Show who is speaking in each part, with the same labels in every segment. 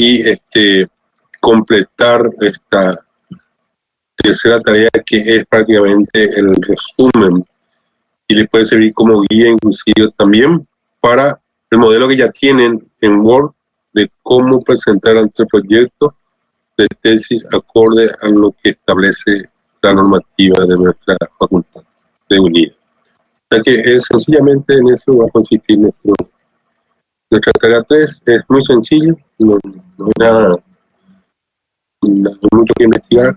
Speaker 1: y completar esta tercera tarea, que es prácticamente el resumen, y les puede servir como guía inclusive también para el modelo que ya tienen en Word de cómo presentar ante el proyecto de tesis acorde a lo que establece la normativa de nuestra facultad de UNID. O sea que es sencillamente en eso va a consistir nuestra tarea 3. Es muy sencillo, no hay nada mucho que investigar,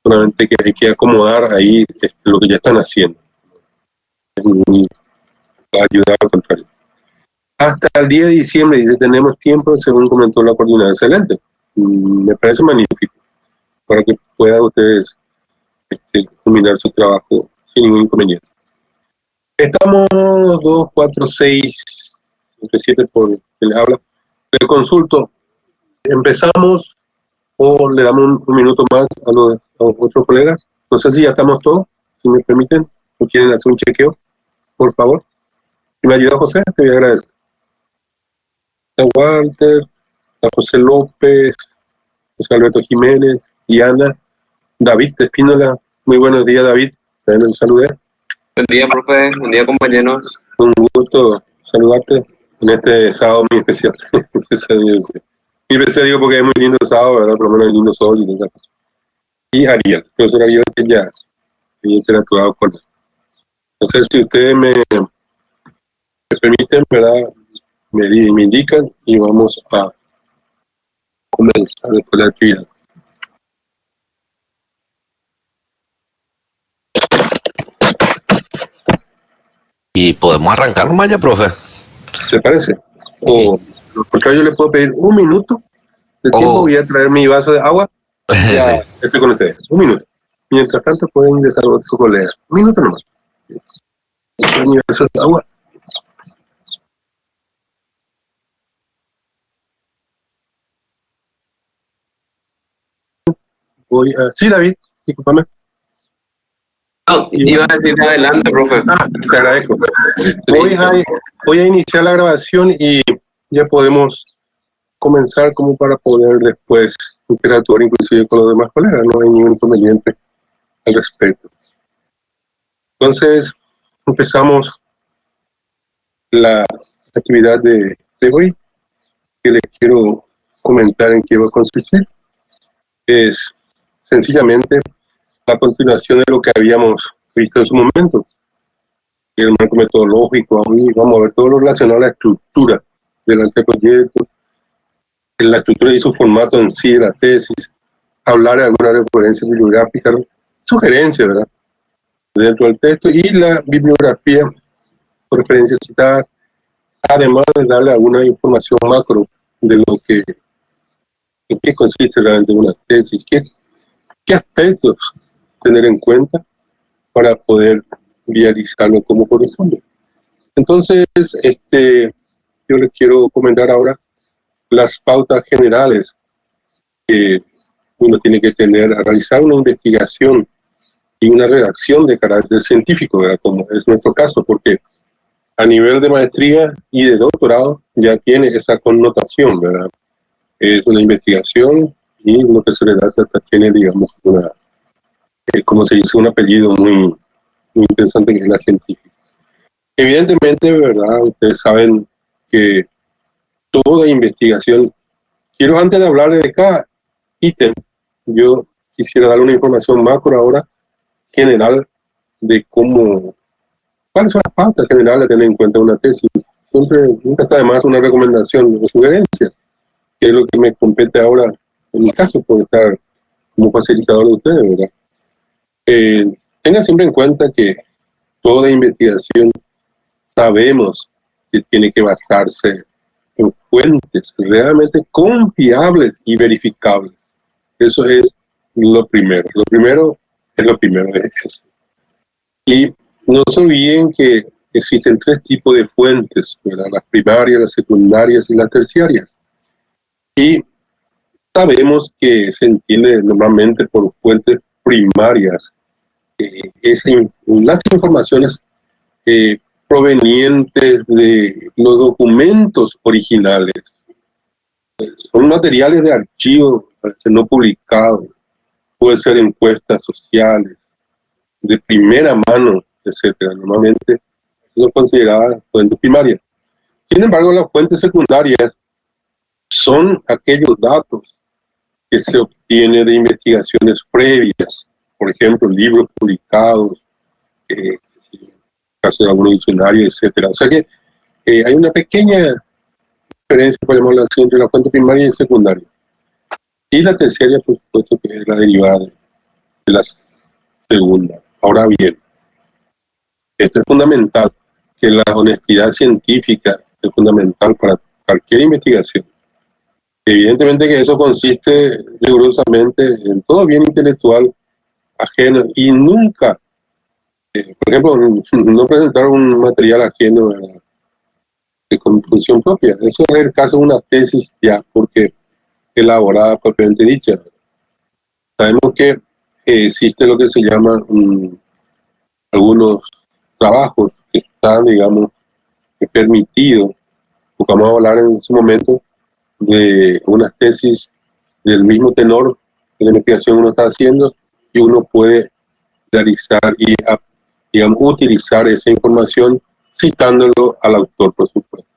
Speaker 1: solamente que hay que acomodar ahí lo que ya están haciendo. Va a ayudar al contrario. Hasta el 10 de diciembre, dice, tenemos tiempo, según comentó la coordinadora. Excelente. Me parece magnífico, para que puedan ustedes culminar su trabajo sin ningún inconveniente. Estamos 2, 4, 6, 7 por que les habla. Le consulto, ¿empezamos o le damos un minuto más a los otros colegas? No sé si ya estamos todos, si me permiten, o quieren hacer un chequeo, por favor. Si me ayuda José, te voy a agradecer. A Walter, a José López, José Alberto Jiménez, Diana, David Espínola. Muy buenos días, David. También los saludé.
Speaker 2: Buen día, profe. Buen día, compañeros.
Speaker 1: Un gusto saludarte en este sábado muy especial. Muy especial digo porque es muy lindo el sábado, ¿verdad? Por lo menos el lindo sol y tal. Y Ariel, profesor Ariel, que ya he interactuado con él. Entonces, si ustedes me permiten, ¿verdad? Me indican y vamos a comenzar después la actividad.
Speaker 3: Y podemos arrancar nomás ya, profe.
Speaker 1: ¿Te parece? O por contrario, yo le puedo pedir un minuto de tiempo. Voy a traer mi vaso de agua. Ya sí. Estoy con ustedes. Un minuto. Mientras tanto, pueden ingresar otros colegas. Un minuto nomás. Mi vaso de agua. Voy a... Sí, David, discúlpame.
Speaker 2: No, iba a decir adelante, profe.
Speaker 1: Te agradezco. Voy a iniciar la grabación y ya podemos comenzar como para poder después interactuar inclusive con los demás colegas. No hay ningún inconveniente al respecto. Entonces, empezamos la actividad de hoy, que les quiero comentar en qué va a consistir. Es sencillamente la continuación de lo que habíamos visto en su momento. El marco metodológico, vamos a ver todo lo relacionado a la estructura del anteproyecto, la estructura y su formato en sí de la tesis, hablar de alguna referencia bibliográfica, ¿no? Sugerencias, ¿verdad?, dentro del texto, y la bibliografía, referencias citadas, además de darle alguna información macro de lo que, en qué consiste realmente una tesis, qué aspectos tener en cuenta para poder realizarlo como corresponde. Entonces, yo les quiero comentar ahora las pautas generales que uno tiene que tener a realizar una investigación y una redacción de carácter científico, ¿verdad?, como es nuestro caso, porque a nivel de maestría y de doctorado ya tiene esa connotación, ¿verdad? Es una investigación y lo que se le da hasta tiene, digamos, una, como se dice, un apellido muy interesante, que es la científica. Evidentemente, ¿verdad?, ustedes saben que toda investigación, quiero antes de hablar de cada ítem, yo quisiera dar una información macro ahora, general, de cuáles son las pautas generales a tener en cuenta una tesis. Nunca está de más una recomendación o sugerencia, que es lo que me compete ahora en mi caso, por estar como facilitador de ustedes, ¿verdad? Tengan siempre en cuenta que toda investigación sabemos que tiene que basarse en fuentes realmente confiables y verificables. Eso es lo primero. Lo primero es eso. Y no se olviden que existen 3 tipos de fuentes, ¿verdad?, las primarias, las secundarias y las terciarias. Y sabemos que se entiende normalmente por fuentes primarias las informaciones provenientes de los documentos originales son materiales de archivo no publicados, puede ser encuestas sociales, de primera mano, etcétera. Normalmente son consideradas fuentes primarias. Sin embargo, las fuentes secundarias son aquellos datos que se obtienen de investigaciones previas, por ejemplo, libros publicados, en caso de algún diccionario, etcétera. O sea que hay una pequeña diferencia, podemos decir, entre la fuente primaria y secundaria. Y la tercera, por supuesto, que es la derivada de la segunda. Ahora bien, esto es fundamental, que la honestidad científica es fundamental para cualquier investigación. Evidentemente que eso consiste rigurosamente en todo bien intelectual ajeno y nunca, por ejemplo, no presentar un material ajeno de conclusión propia. Eso es el caso de una tesis ya, porque elaborada propiamente dicha. Sabemos que existe lo que se llama algunos trabajos que están, digamos, permitidos, porque vamos a hablar en su momento de unas tesis del mismo tenor de la investigación que uno está haciendo y uno puede realizar y, digamos, utilizar esa información citándolo al autor, por supuesto.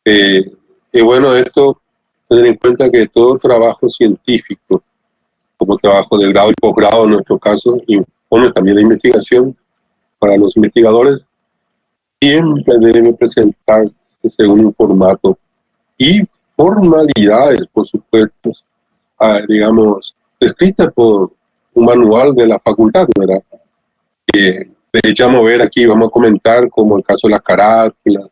Speaker 1: Y bueno, esto, tener en cuenta que todo trabajo científico, como trabajo de grado y posgrado en nuestro caso, y bueno, también la investigación para los investigadores, siempre debe presentarse según un formato y formalidades, por supuesto, digamos, descritas por un manual de la facultad, ¿verdad? De hecho, vamos a ver aquí, vamos a comentar como el caso de la carátula,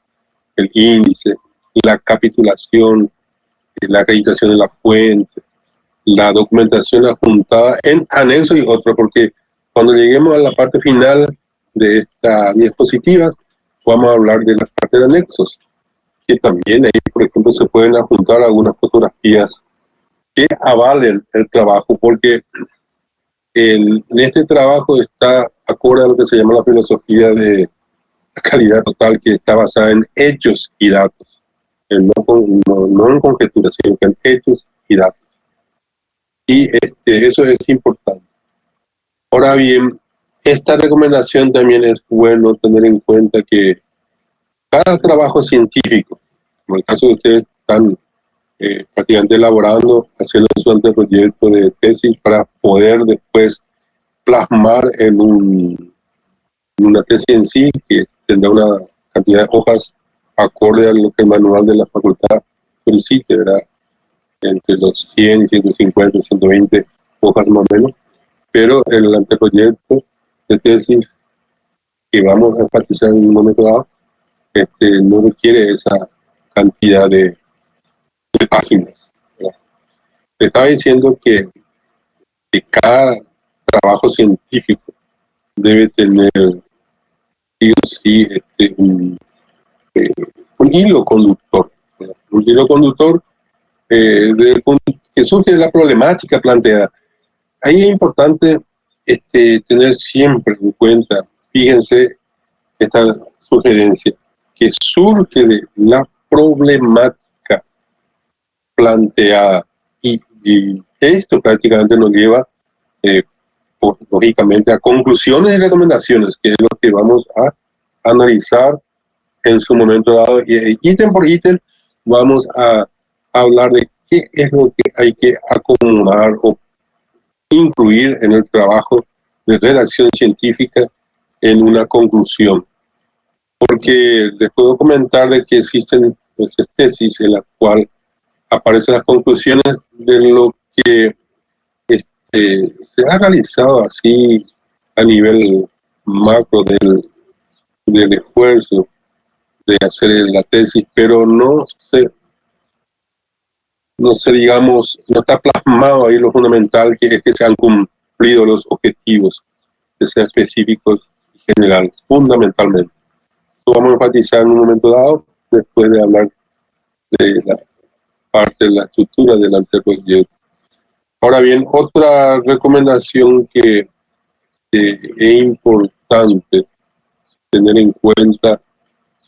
Speaker 1: el índice, la capitulación, la acreditación de la fuente, la documentación adjuntada en anexo y otro, porque cuando lleguemos a la parte final de esta diapositiva, vamos a hablar de la parte de anexos, que también ahí, por ejemplo, se pueden adjuntar algunas fotografías que avalen el trabajo, porque en este trabajo está acorde a lo que se llama la filosofía de la calidad total, que está basada en hechos y datos, no en conjeturas, sino que en hechos y datos. Y eso es importante. Ahora bien, esta recomendación también es bueno tener en cuenta que cada trabajo científico, como el caso de ustedes están prácticamente elaborando, haciendo su anteproyecto de tesis para poder después plasmar en una tesis en sí, que tendrá una cantidad de hojas acorde a lo que el manual de la facultad solicite, ¿verdad? Entre los 100, 150, 120 hojas más o menos, pero el anteproyecto de tesis que vamos a enfatizar en un momento dado, no requiere esa cantidad de páginas, ¿verdad? Te estaba diciendo que cada trabajo científico debe tener sí o sí un hilo conductor, ¿verdad? Un hilo conductor que surge de la problemática planteada. Ahí es importante tener siempre en cuenta, fíjense, esta sugerencia, que surge de la problemática planteada y esto prácticamente nos lleva lógicamente a conclusiones y recomendaciones, que es lo que vamos a analizar en su momento dado, y ítem por ítem vamos a hablar de qué es lo que hay que acomodar o incluir en el trabajo de redacción científica en una conclusión. Porque les puedo comentar de que existen tesis en la cual aparecen las conclusiones de lo que se ha realizado así a nivel macro del esfuerzo de hacer la tesis, pero no digamos, no está plasmado ahí lo fundamental, que es que se han cumplido los objetivos, que sean específicos y generales, fundamentalmente. Lo vamos a enfatizar en un momento dado, después de hablar de la parte de la estructura del anteproyecto. Ahora bien, otra recomendación que es importante tener en cuenta,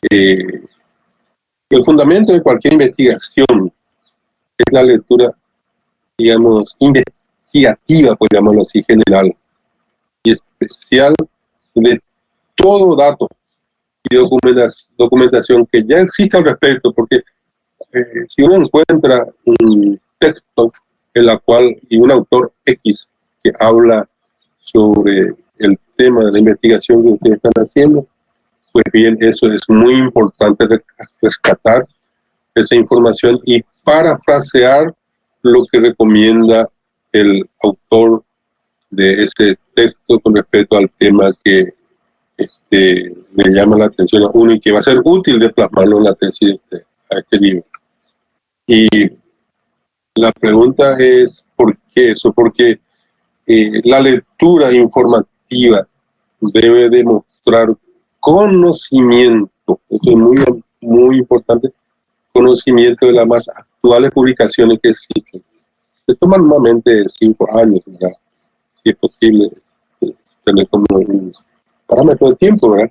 Speaker 1: el fundamento de cualquier investigación es la lectura, digamos, investigativa, por llamarlo así, general, y especial de todo dato y documentación que ya existe al respecto, porque si uno encuentra un texto en la cual, y un autor X que habla sobre el tema de la investigación que ustedes están haciendo, pues bien, eso es muy importante rescatar esa información y parafrasear lo que recomienda el autor de ese texto con respecto al tema que le llama la atención a uno y que va a ser útil de plasmarlo en la tesis a este libro. Y la pregunta es, ¿por qué eso? Porque la lectura informativa debe demostrar conocimiento, eso es muy, muy importante, conocimiento de las más actuales publicaciones que existen. Se toma normalmente 5 años, ¿verdad? Si es posible tener como un parámetro de tiempo, ¿verdad?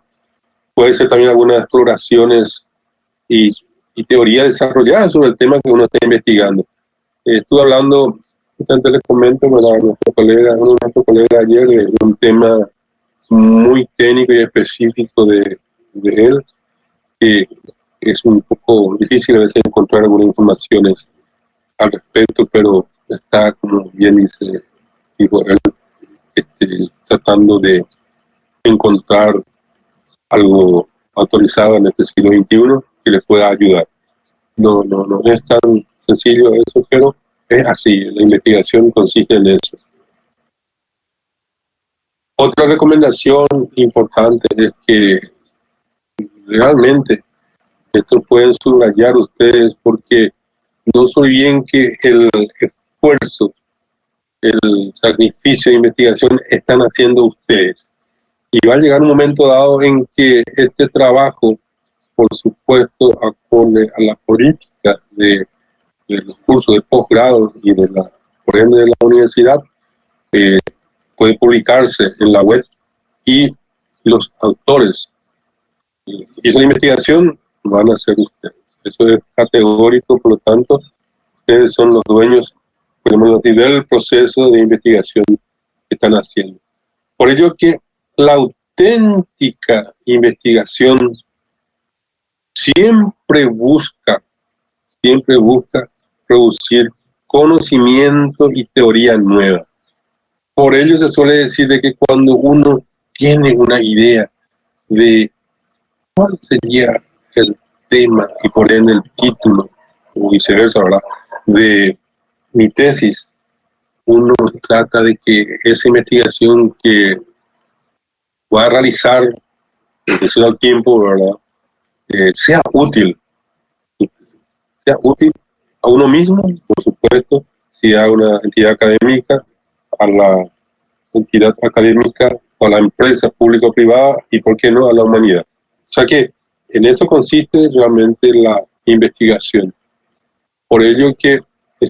Speaker 1: Puede ser también algunas exploraciones y teorías desarrolladas sobre el tema que uno está investigando. Estuve hablando, antes les comento, ¿verdad? Uno de nuestros colegas ayer, de un tema muy técnico y específico de él, que es un poco difícil a veces encontrar algunas informaciones al respecto, pero está, como bien dice, digo, él, tratando de encontrar algo autorizado en este siglo XXI que les pueda ayudar. No es tan sencillo eso, pero es así, la investigación consiste en eso. Otra recomendación importante es que realmente esto pueden subrayar ustedes, porque no soy bien que el esfuerzo, el sacrificio de investigación están haciendo ustedes. Y va a llegar un momento dado en que este trabajo, por supuesto, acorde a la política de los cursos de posgrado y por ende de la universidad, puede publicarse en la web y los autores y esa investigación van a ser ustedes. Eso es categórico, por lo tanto, ustedes son los dueños, podemos decir, del proceso de investigación que están haciendo. Por ello que la auténtica investigación siempre busca producir conocimiento y teoría nueva. Por ello se suele decir de que cuando uno tiene una idea de cuál sería el tema y por ende el título, o viceversa, ¿verdad?, de mi tesis, uno trata de que esa investigación que va a realizar en función al tiempo, ¿verdad?, sea útil a uno mismo, por supuesto, si a una entidad académica, a la entidad académica, o a la empresa pública o privada, y por qué no a la humanidad. O sea que en eso consiste realmente la investigación. Por ello que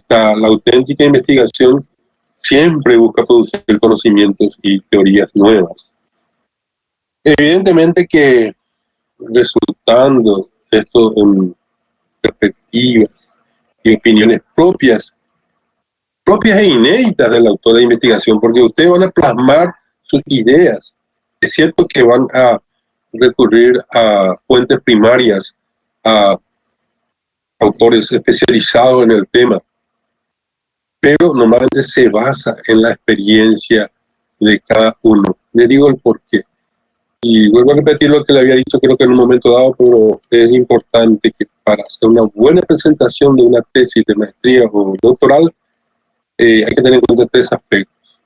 Speaker 1: la auténtica investigación siempre busca producir conocimientos y teorías nuevas. Evidentemente que resultando esto en perspectivas y opiniones propias e inéditas del autor de investigación, porque ustedes van a plasmar sus ideas. Es cierto que van a recurrir a fuentes primarias, a autores especializados en el tema, pero normalmente se basa en la experiencia de cada uno. Les digo el porqué. Y vuelvo a repetir lo que le había dicho, creo que en un momento dado, pero es importante que para hacer una buena presentación de una tesis de maestría o doctoral, hay que tener en cuenta 3 aspectos.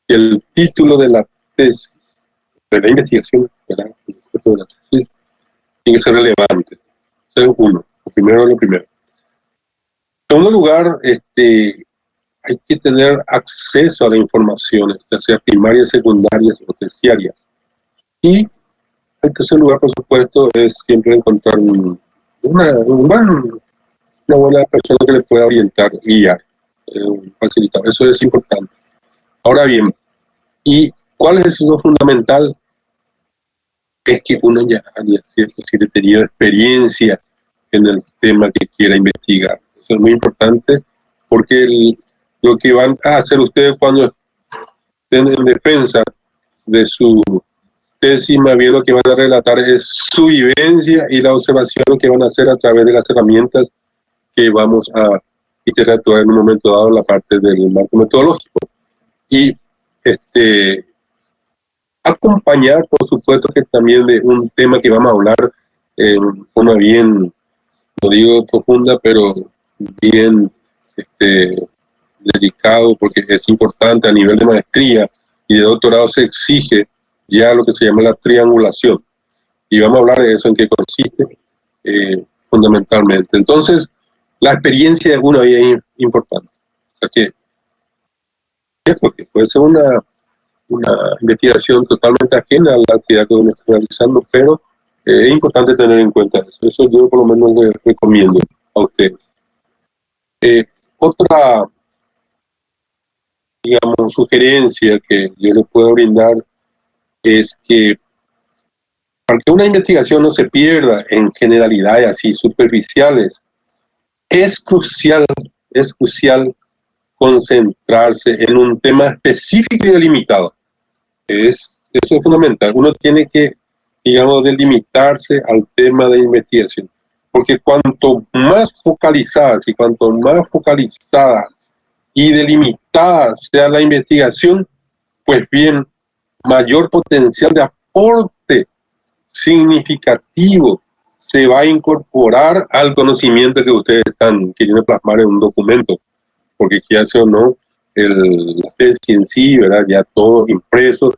Speaker 1: El título de la tesis, de la investigación, ¿verdad?, el objeto de la tesis, tiene que ser relevante. Eso es uno, lo primero. En segundo lugar, hay que tener acceso a las informaciones, ya sea primarias, secundarias o terciarias. Y en tercer lugar, por supuesto, es siempre encontrar una buena persona que le pueda orientar, guiar, facilitar. Eso es importante. Ahora bien, ¿y cuál es lo fundamental? Es que uno ya haya tenido experiencia en el tema que quiera investigar. Eso es muy importante porque lo que van a hacer ustedes cuando estén en defensa de su tesis, más bien lo que van a relatar es su vivencia y la observación que van a hacer a través de las herramientas que vamos a interactuar en un momento dado en la parte del marco metodológico. Y acompañar, por supuesto, que también de un tema que vamos a hablar en forma bien, no digo profunda, pero bien dedicado, porque es importante a nivel de maestría y de doctorado se exige ya lo que se llama la triangulación. Y vamos a hablar de eso, en qué consiste fundamentalmente. Entonces, la experiencia de uno ahí es importante. O sea porque puede ser una investigación totalmente ajena a la actividad que uno está realizando, pero es importante tener en cuenta eso. Eso yo por lo menos le recomiendo a ustedes. Otra, digamos, sugerencia que yo les puedo brindar es que para que una investigación no se pierda en generalidades así superficiales, es crucial concentrarse en un tema específico y delimitado. Eso es fundamental. Uno tiene que, digamos, delimitarse al tema de investigación. Porque cuanto más focalizada y delimitada sea la investigación, pues bien, mayor potencial de aporte significativo se va a incorporar al conocimiento que ustedes están queriendo plasmar en un documento. Porque ya sea o no, la tesis en sí, ¿verdad? Ya todo impreso,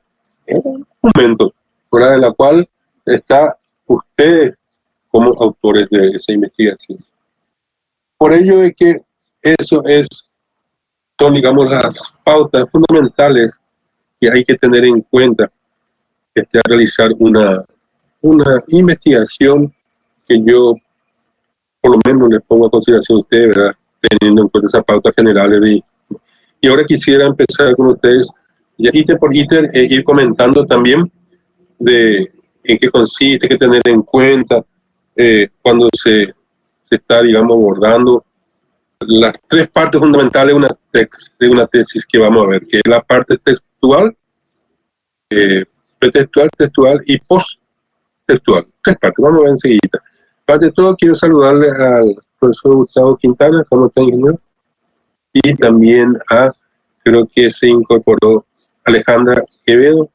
Speaker 1: en un documento, fuera de la cual está ustedes como autores de esa investigación. Por ello es que son, digamos, las pautas fundamentales que hay que tener en cuenta al realizar una investigación que yo, por lo menos, les pongo a consideración a ustedes, ¿verdad? Teniendo en cuenta esas pautas generales. Y ahora quisiera empezar con ustedes, ya ítem por ítem, ir comentando también de en qué consiste, qué tener en cuenta cuando se está, digamos, abordando las tres partes fundamentales de una tesis que vamos a ver, que es la parte textual, pretextual, textual y posttextual. Tres partes, vamos a ver enseguida. Antes de todo, quiero saludarle al profesor Gustavo Quintana, ¿cómo está, ingeniero? Y también creo que se incorporó Alejandra Quevedo.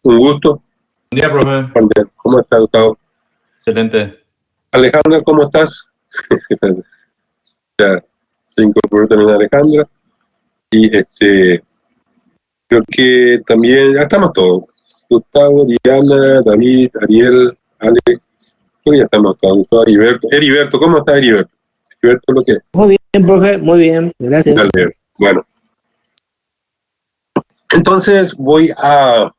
Speaker 1: Un gusto.
Speaker 4: Buen día, profe.
Speaker 1: ¿Cómo estás, Gustavo?
Speaker 4: Excelente.
Speaker 1: Alejandra, ¿cómo estás? Ya se incorporó también Alejandra. Y creo que también, ya estamos todos. Gustavo, Diana, David, Ariel, Ale, creo que ya estamos todos. Heriberto, ¿cómo está Heriberto? Heriberto, ¿lo que es?
Speaker 5: Muy bien, profe, muy bien, gracias.
Speaker 1: Dale, bueno. Entonces voy a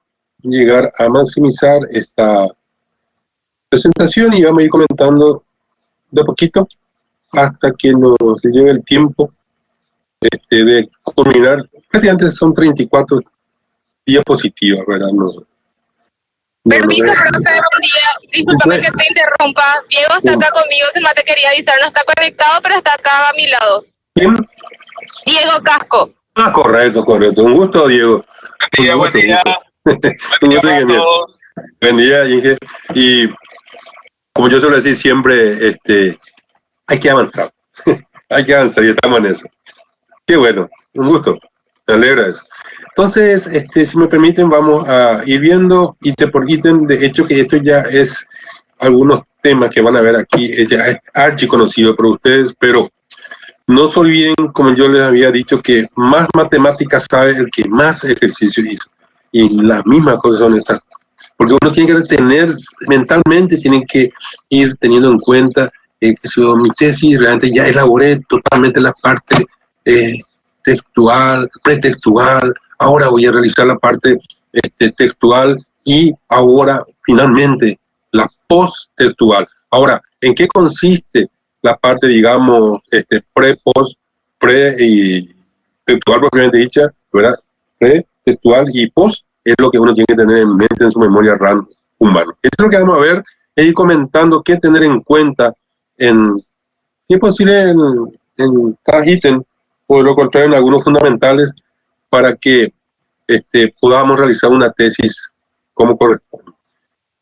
Speaker 1: llegar a maximizar esta presentación y vamos a ir comentando de a poquito hasta que nos llegue el tiempo de culminar. Prácticamente son 34 diapositivas, ¿verdad?
Speaker 6: Permiso, profe, buen día. Discúlpame que te interrumpa. Diego está acá conmigo, se me te quería avisar. No está conectado, pero está acá a mi lado.
Speaker 1: ¿Quién?
Speaker 6: Diego Casco.
Speaker 1: Correcto. Un gusto, Diego.
Speaker 7: Buen día.
Speaker 1: Buen día, Inge. Y como yo suelo decir siempre, hay que avanzar. Hay que avanzar y estamos en eso. Qué bueno, un gusto. Me alegra eso. Entonces, si me permiten, vamos a ir viendo ítem por ítem. De hecho, que esto ya es algunos temas que van a ver aquí, ya es archiconocido por ustedes, pero no se olviden, como yo les había dicho, que más matemáticas sabe el que más ejercicio hizo. Y las mismas cosas son estas. Porque uno tiene que retener, mentalmente tiene que ir teniendo en cuenta que mi tesis realmente ya elaboré totalmente la parte textual, pretextual, ahora voy a realizar la parte textual y ahora finalmente la posttextual. Ahora, ¿en qué consiste la parte, digamos, pre y textual propiamente dicha, ¿verdad? Pre-textual y post es lo que uno tiene que tener en mente en su memoria RAM humana. Esto es lo que vamos a ver, es ir comentando qué tener en cuenta si es posible en cada ítem, o de lo contrario en algunos fundamentales para que podamos realizar una tesis como corresponde.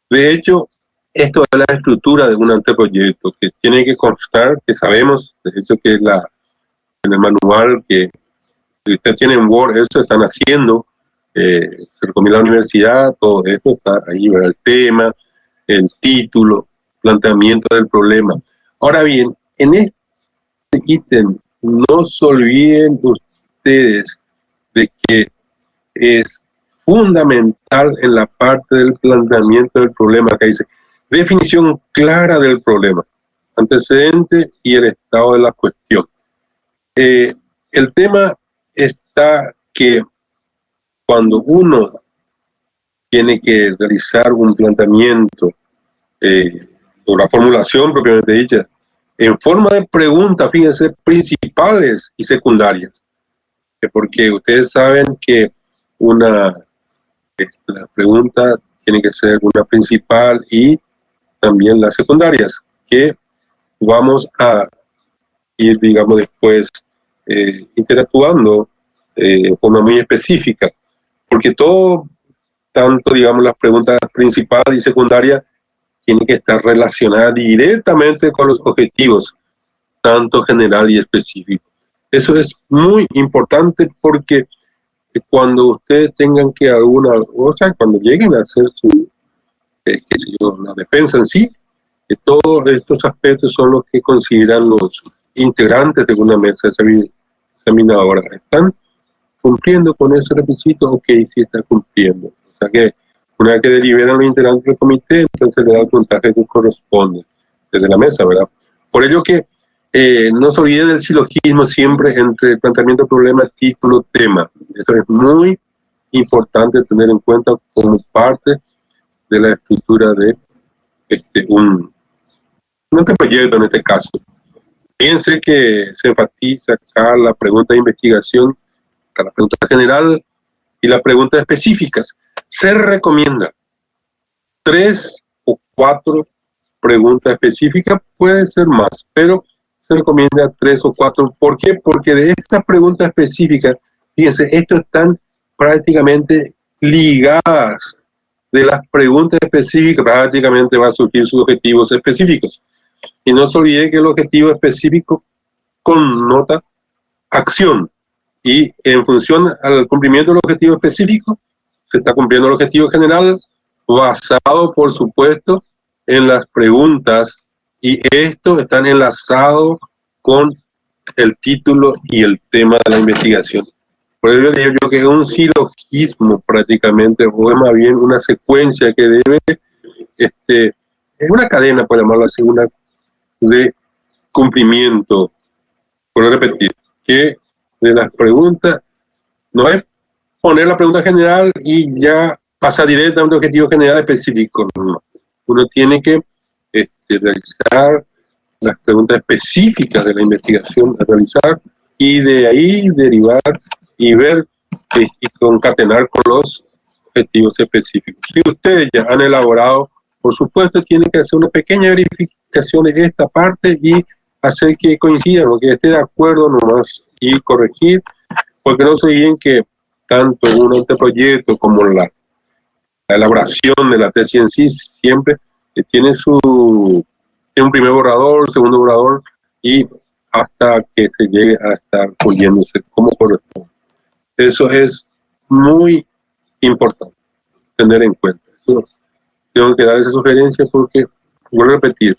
Speaker 1: De hecho, esto es la estructura de un anteproyecto que tiene que constar, que sabemos, de hecho que en el manual que usted tiene en Word, eso están haciendo, se recomienda a la universidad, todo esto está ahí, ¿verdad? El tema, el título, planteamiento del problema. Ahora bien, en este ítem, no se olviden ustedes de que es fundamental en la parte del planteamiento del problema, que dice definición clara del problema, antecedente y el estado de la cuestión. El tema está que cuando uno tiene que realizar un planteamiento o la formulación propiamente dicha, en forma de preguntas, fíjense, principales y secundarias, porque ustedes saben que la pregunta tiene que ser una principal y también las secundarias, que vamos a ir, digamos, después interactuando de forma muy específica, porque todo, tanto, digamos, las preguntas principales y secundarias, tienen que estar relacionadas directamente con los objetivos, tanto general y específico. Eso es muy importante porque cuando ustedes tengan que cuando lleguen a hacer la defensa en sí, todos estos aspectos son los que consideran los integrantes de una mesa examinadora. ¿Están cumpliendo con ese requisito? Ok, sí está cumpliendo. O sea que una vez que deliberan los integrantes del comité, entonces le da el puntaje que corresponde desde la mesa, ¿verdad? Por ello que no se olvide del silogismo siempre entre el planteamiento, problema, título, tema. Eso es muy importante tener en cuenta como parte de la estructura de un anteproyecto en este caso. Fíjense que se enfatiza acá la pregunta de investigación, acá la pregunta general y la pregunta específicas. Se recomienda 3 o 4 preguntas específicas, puede ser más, pero se recomienda 3 o 4. ¿Por qué? Porque de estas preguntas específicas, fíjense, estos están prácticamente ligadas. De las preguntas específicas prácticamente van a surgir sus objetivos específicos. Y no se olvide que el objetivo específico connota acción. Y en función al cumplimiento del objetivo específico, se está cumpliendo el objetivo general, basado, por supuesto, en las preguntas. Y esto están enlazados con el título y el tema de la investigación. Por ello digo yo que es un silogismo prácticamente, o es más bien una secuencia que debe, es una cadena, por llamarlo así, una de cumplimiento. Por repetir, que de las preguntas, no es poner la pregunta general y ya pasa directamente al objetivo general específico. No. Uno tiene que realizar las preguntas específicas de la investigación a realizar y de ahí derivar y ver y concatenar con los objetivos específicos. Si ustedes ya han elaborado, por supuesto, tienen que hacer una pequeña verificación de esta parte y hacer que coincidan o que esté de acuerdo nomás y corregir, porque no se olviden que tanto un anteproyecto como la elaboración de la tesis en sí siempre tiene un primer borrador, segundo borrador y hasta que se llegue a estar puliéndose como corresponde. Eso es muy importante tener en cuenta. Eso, tengo que dar esa sugerencia porque, vuelvo a repetir,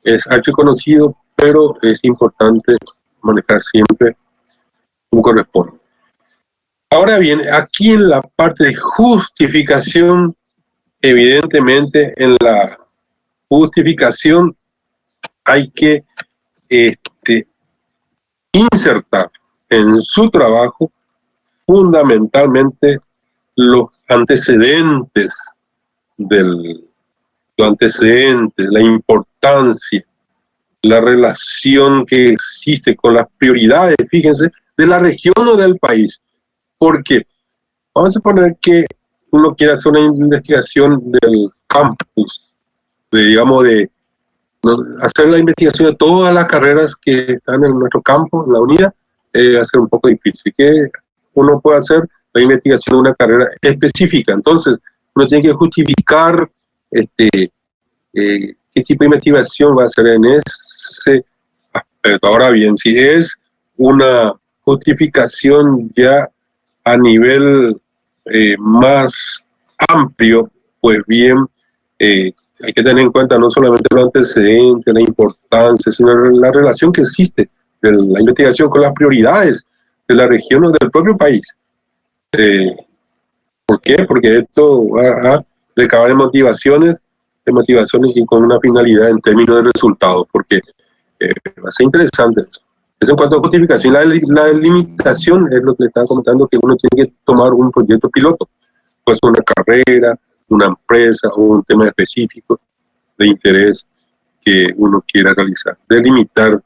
Speaker 1: es archiconocido, pero es importante manejar siempre como corresponde. Ahora bien, aquí en la parte de justificación, evidentemente en la justificación hay que insertar en su trabajo fundamentalmente los antecedentes la importancia, la relación que existe con las prioridades, fíjense, de la región o del país. Porque vamos a suponer que uno quiere hacer una investigación del campus, hacer la investigación de todas las carreras que están en nuestro campo, en la unidad, va a ser un poco difícil. ¿Qué uno puede hacer? La investigación de una carrera específica. Entonces, uno tiene que justificar qué tipo de investigación va a hacer en ese aspecto. Ahora bien, si es una justificación ya a nivel más amplio, pues bien, hay que tener en cuenta no solamente los antecedentes, la importancia, sino la relación que existe de la investigación con las prioridades de la región o del propio país. ¿Por qué? Porque esto va a recabar en motivaciones y con una finalidad en términos de resultados, porque va a ser interesante eso. Eso en cuanto a justificación, la delimitación es lo que le estaba comentando, que uno tiene que tomar un proyecto piloto, pues una carrera, una empresa o un tema específico de interés que uno quiera realizar. Delimitar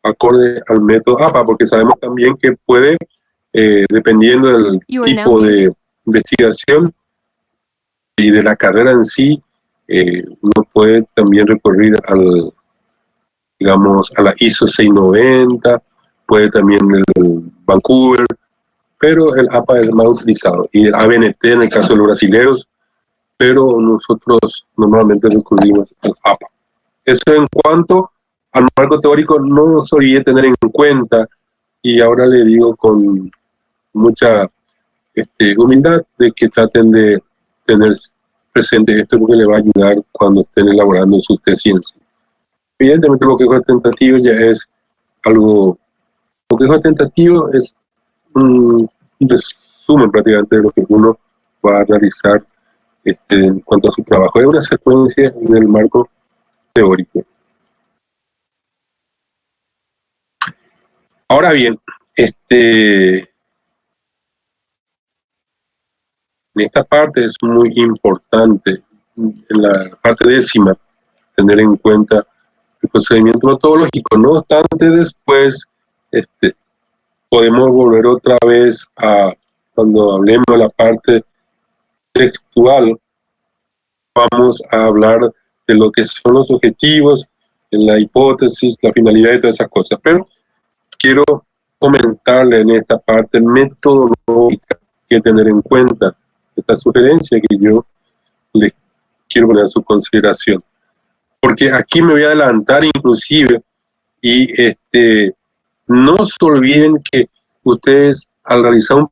Speaker 1: acorde al método APA, porque sabemos también que puede, dependiendo del tipo de investigación y de la carrera en sí, uno puede también recurrir al, digamos, a la ISO 690, puede también el Vancouver, pero el APA es el más utilizado, y el ABNT en el caso de los brasileños, pero nosotros normalmente recurrimos al APA. Eso en cuanto al marco teórico no se olvide tener en cuenta, y ahora le digo con mucha humildad de que traten de tener presente esto porque le va a ayudar cuando estén elaborando su tesis. Evidentemente, el bosquejo tentativo ya es algo, el bosquejo tentativo es un resumen prácticamente de lo que uno va a realizar en cuanto a su trabajo. Es una secuencia en el marco teórico. Ahora bien, en esta parte es muy importante, en la parte décima, tener en cuenta el procedimiento metodológico. No obstante, después podemos volver otra vez a, cuando hablemos de la parte textual, vamos a hablar de lo que son los objetivos, la hipótesis, la finalidad y todas esas cosas. Pero quiero comentarle en esta parte metodológica que tener en cuenta esta sugerencia que yo les quiero poner a su consideración. Porque aquí me voy a adelantar inclusive y no se olviden que ustedes al realizar un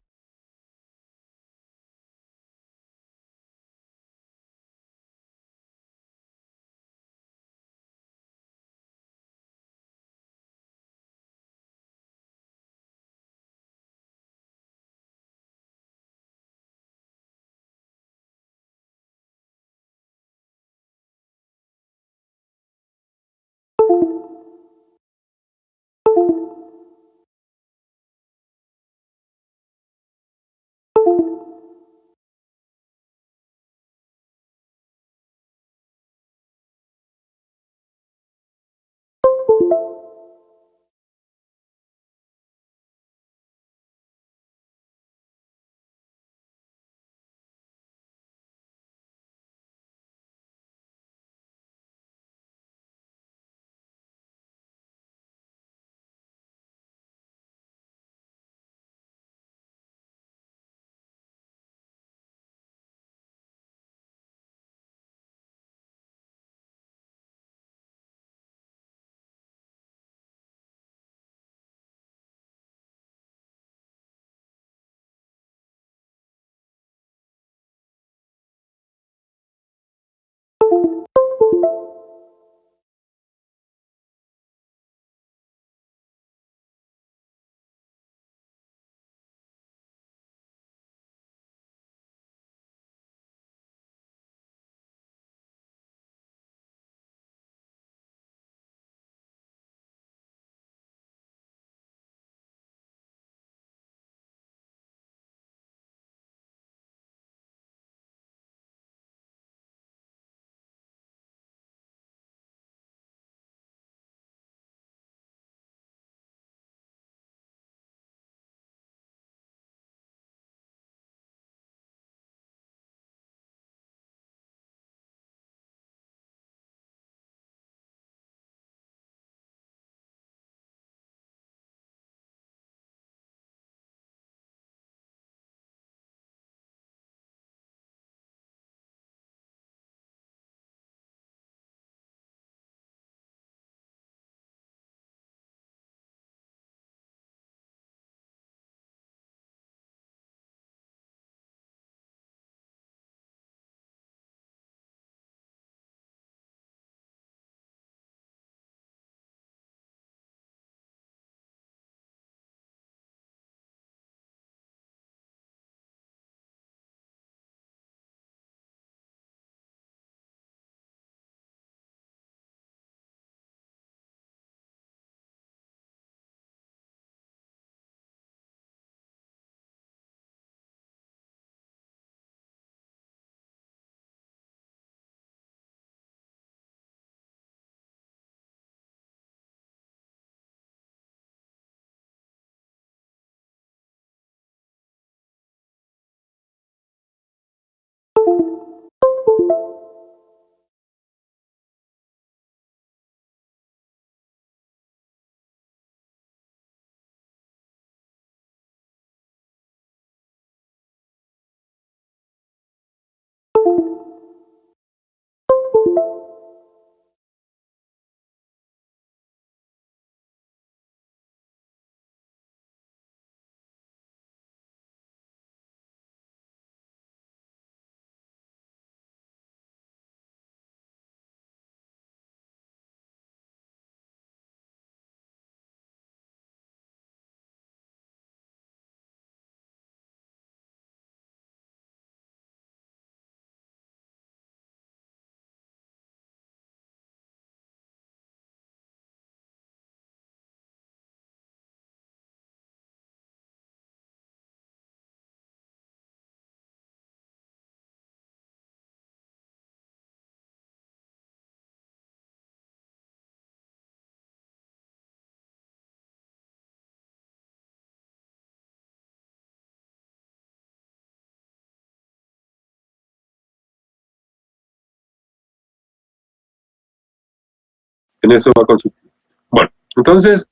Speaker 1: En eso va a consistir. Bueno, entonces,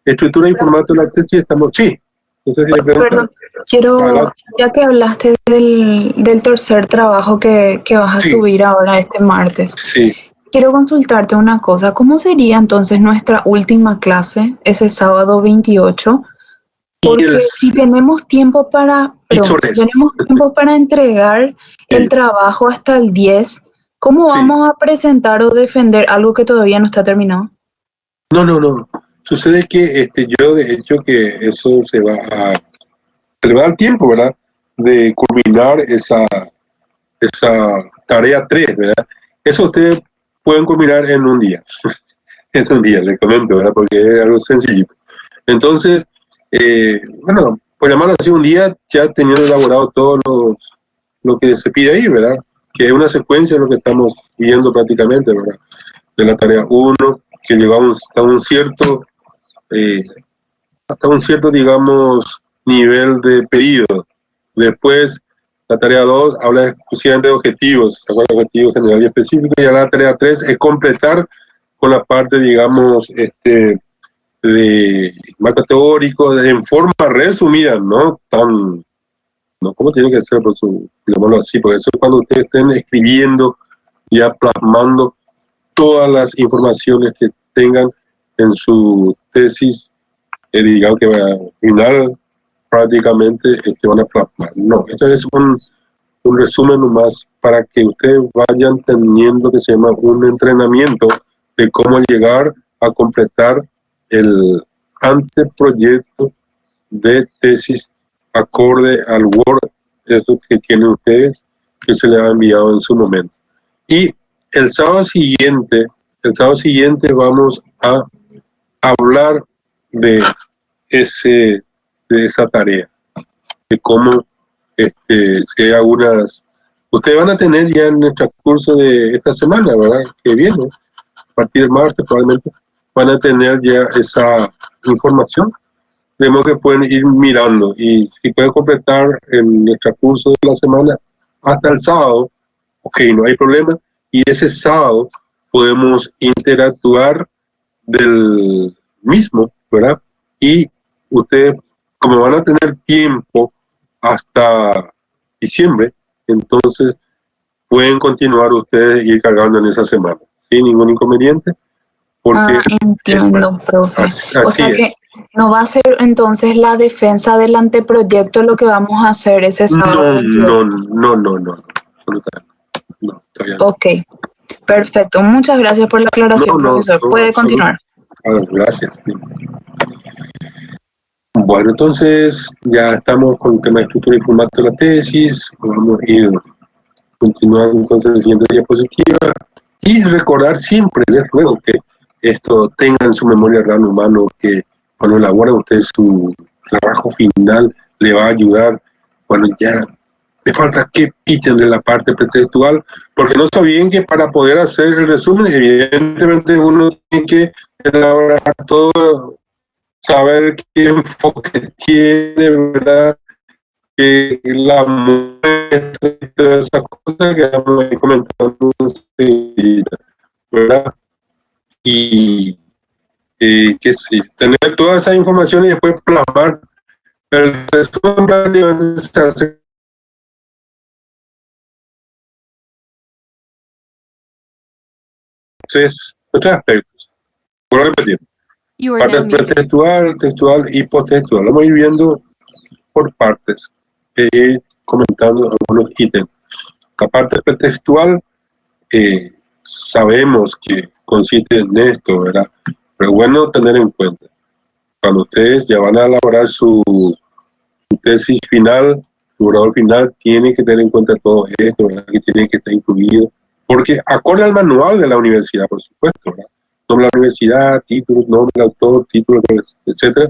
Speaker 1: estructura y formato de la tesis estamos... Sí. Entonces, si le preguntan,
Speaker 7: Perdón, ya que hablaste del tercer trabajo que vas a subir ahora este martes, quiero consultarte una cosa. ¿Cómo sería entonces nuestra última clase ese sábado 28? Porque si tenemos tiempo para entregar el trabajo hasta el 10, ¿cómo vamos a presentar o defender algo que todavía no está terminado?
Speaker 1: No. Sucede que yo, de hecho, que eso se va a dar tiempo, ¿verdad? De culminar esa tarea 3, ¿verdad? Eso ustedes pueden culminar en un día. En un día, les comento, ¿verdad? Porque es algo sencillito. Entonces, bueno, por llamarlo así, un día ya teniendo elaborado todo lo que se pide ahí, ¿verdad? Que es una secuencia de lo que estamos viendo prácticamente, ¿verdad? De la tarea 1, que llegamos hasta un cierto, digamos, nivel de pedido. Después, la tarea 2 habla exclusivamente de objetivos, ¿se acuerdan? Objetivos generales y específicos, y la tarea 3 es completar con la parte, digamos, de marco teórico, en forma resumida, no como tiene que ser, por digámoslo así, porque eso es cuando ustedes estén escribiendo, ya plasmando todas las informaciones que tengan en su tesis, digamos que al final prácticamente van a plasmar. No, esto es un resumen nomás para que ustedes vayan teniendo, que se llama un entrenamiento de cómo llegar a completar el anteproyecto de tesis acorde al Word, eso que tienen ustedes, que se les ha enviado en su momento. Y el sábado siguiente vamos a hablar de esa tarea, de cómo si hay algunas... Ustedes van a tener ya en el transcurso de esta semana, ¿verdad? Que viene, a partir de martes probablemente, van a tener ya esa información, de modo que pueden ir mirando, y si pueden completar en el transcurso de la semana hasta el sábado, ok, no hay problema, y ese sábado podemos interactuar del mismo, ¿verdad? Y ustedes, como van a tener tiempo hasta diciembre, entonces pueden continuar ustedes y ir cargando en esa semana, sin ningún inconveniente. Porque
Speaker 7: entiendo, profe. O sea que no va a ser entonces la defensa del anteproyecto lo que vamos a hacer ese sábado.
Speaker 1: No, absolutamente. No, todavía no.
Speaker 7: Ok, perfecto. Muchas gracias por la aclaración, profesor. Puede continuar.
Speaker 1: Gracias. Bueno, entonces ya estamos con el tema de estructura y formato de la tesis. Vamos a ir continuando entonces en la siguiente diapositiva. Y recordar siempre, les ruego que esto tenga en su memoria real humano, que cuando elabora usted su trabajo final le va a ayudar. Bueno, ya le falta que quiten de la parte pretextual, porque no sabían que para poder hacer el resumen, evidentemente uno tiene que elaborar todo, saber qué enfoque tiene, ¿verdad? Que la muestra y todas esas cosas que vamos a ir comentando enseguida, ¿verdad? Y que sí, tener toda esa información y después plasmar el resumen prácticamente se hace tres aspectos. Vuelvo a repetir. Parte pretextual, textual y posttextual. Lo vamos a ir viendo por partes, comentando algunos ítems. La parte pretextual sabemos que consiste en esto, ¿verdad? Pero bueno tener en cuenta, cuando ustedes ya van a elaborar su tesis final, su borrador final, tienen que tener en cuenta todo esto, ¿verdad? Que tiene que estar incluido, porque acorde al manual de la universidad, por supuesto, ¿verdad? Nombre de la universidad, títulos, nombre del autor, títulos, etcétera.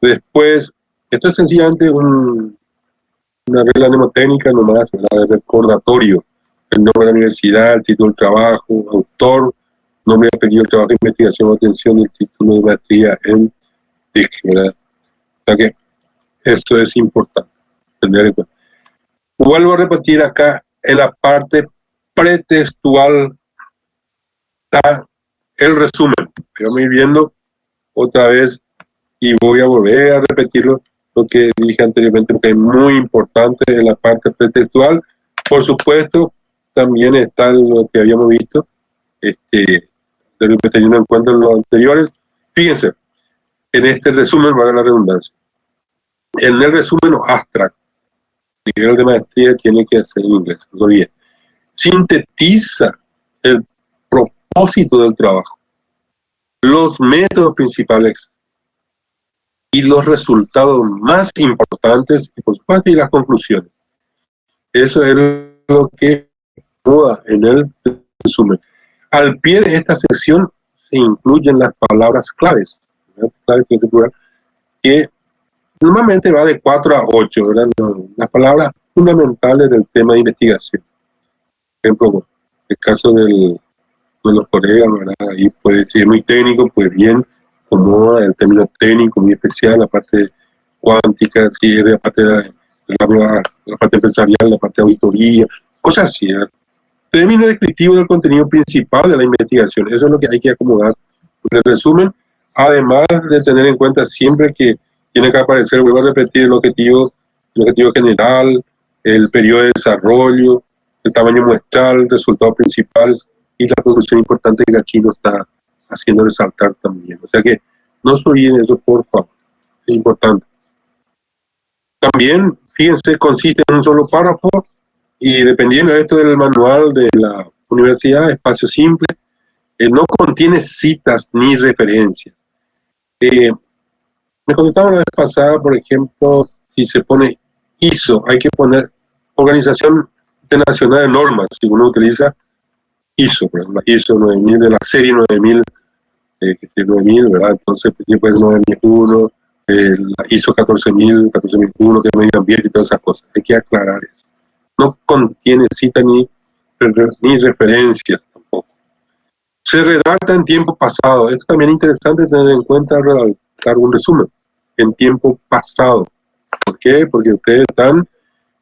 Speaker 1: Después, esto es sencillamente una regla mnemotécnica nomás, ¿verdad? De recordatorio. El nombre de la universidad, el título del trabajo, autor, nombre y apellido del trabajo de investigación o atención, el título de maestría en TIC, ¿verdad? O sea que esto es importante tener en cuenta. Vuelvo a repetir acá, en la parte pretextual está el resumen. Vamos a ir viendo otra vez y voy a volver a repetirlo, lo que dije anteriormente, porque es muy importante en la parte pretextual. Por supuesto, también está lo que habíamos visto, teniendo en cuenta los anteriores. Fíjense, en este resumen, valga la redundancia, en el resumen o abstract, el nivel de maestría tiene que hacer en inglés, no olviden. Sintetiza el propósito del trabajo, los métodos principales y los resultados más importantes, y por supuesto, y las conclusiones. Eso es lo que moda en el resumen. Al pie de esta sección se incluyen las palabras claves, que normalmente va de 4 a 8, ¿verdad? Las palabras fundamentales del tema de investigación. Por ejemplo, el caso de los colegas, ¿verdad? Ahí puede ser muy técnico, pues bien, como el término técnico muy especial, la parte cuántica, si es de la parte la parte empresarial, la parte de auditoría, cosas así, ¿verdad? Término descriptivo del contenido principal de la investigación, eso es lo que hay que acomodar en el resumen, además de tener en cuenta siempre que tiene que aparecer, vuelvo a repetir, el objetivo general, el periodo de desarrollo, el tamaño muestral, resultados principales y la conclusión importante que aquí nos está haciendo resaltar también. O sea que no se olviden eso, por favor, es importante. También, fíjense, consiste en un solo párrafo y dependiendo de esto del manual de la universidad, espacio simple, no contiene citas ni referencias. Me contestaba la vez pasada, por ejemplo, si se pone ISO, hay que poner Organización Internacional de Normas, si uno utiliza ISO, por ejemplo, ISO 9000 de la serie 9000, 9000, ¿verdad? Entonces, después 9001, la ISO 14000, 14001, que es medio ambiente y todas esas cosas. Hay que aclarar eso. No contiene cita ni referencias tampoco. Se redacta en tiempo pasado. Esto también es interesante tener en cuenta al redactar un resumen en tiempo pasado. ¿Por qué? Porque ustedes están,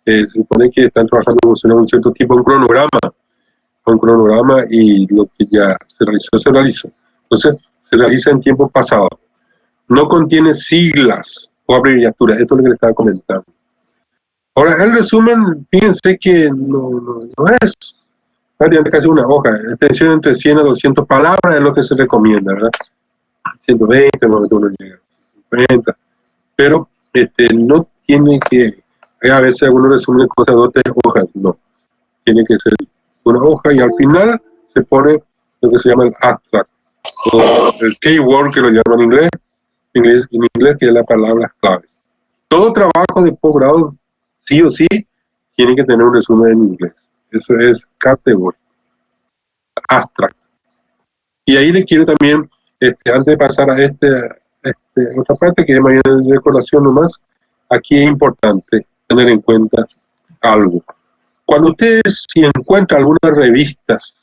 Speaker 1: se supone que están trabajando en un cierto tipo de cronograma y lo que ya se realizó. Entonces, se realiza en tiempo pasado. No contiene siglas o abreviaturas. Esto es lo que les estaba comentando. Ahora, el resumen, fíjense que no es prácticamente casi una hoja. Extensión entre 100 a 200 palabras es lo que se recomienda, ¿verdad? 120, más uno llega a 50. Pero no tiene que, a veces algunos resumen cosas de 2 o 3 hojas, no. Tiene que ser una hoja y al final se pone lo que se llama el abstract, o el keyword que lo llaman en inglés, que es la palabra clave. Todo trabajo de posgrado, sí o sí, tiene que tener un resumen en inglés. Eso es categórico. Abstract. Y ahí le quiero también, antes de pasar a otra parte, que es mayor de decoración nomás, aquí es importante tener en cuenta algo. Cuando ustedes, si encuentran algunas revistas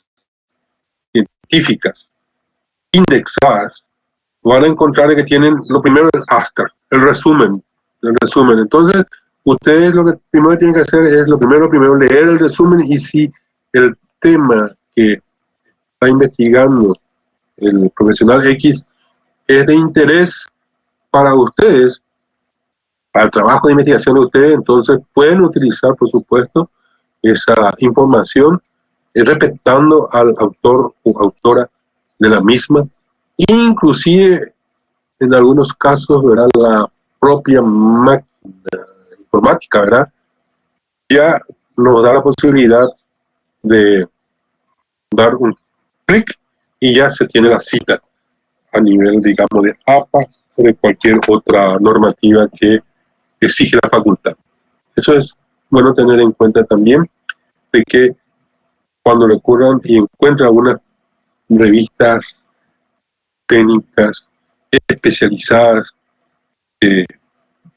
Speaker 1: científicas indexadas, van a encontrar que tienen lo primero el abstract, el resumen. Entonces, ustedes lo que primero tienen que hacer es lo primero leer el resumen, y si el tema que está investigando el profesional X es de interés para ustedes, para el trabajo de investigación de ustedes, entonces pueden utilizar, por supuesto, esa información, respetando al autor o autora de la misma, inclusive en algunos casos, ¿verdad?, la propia máquina informática, ¿verdad?, ya nos da la posibilidad de dar un clic y ya se tiene la cita a nivel, digamos, de APA o de cualquier otra normativa que exige la facultad. Eso es bueno tener en cuenta también, de que cuando recurran y encuentran algunas revistas técnicas especializadas,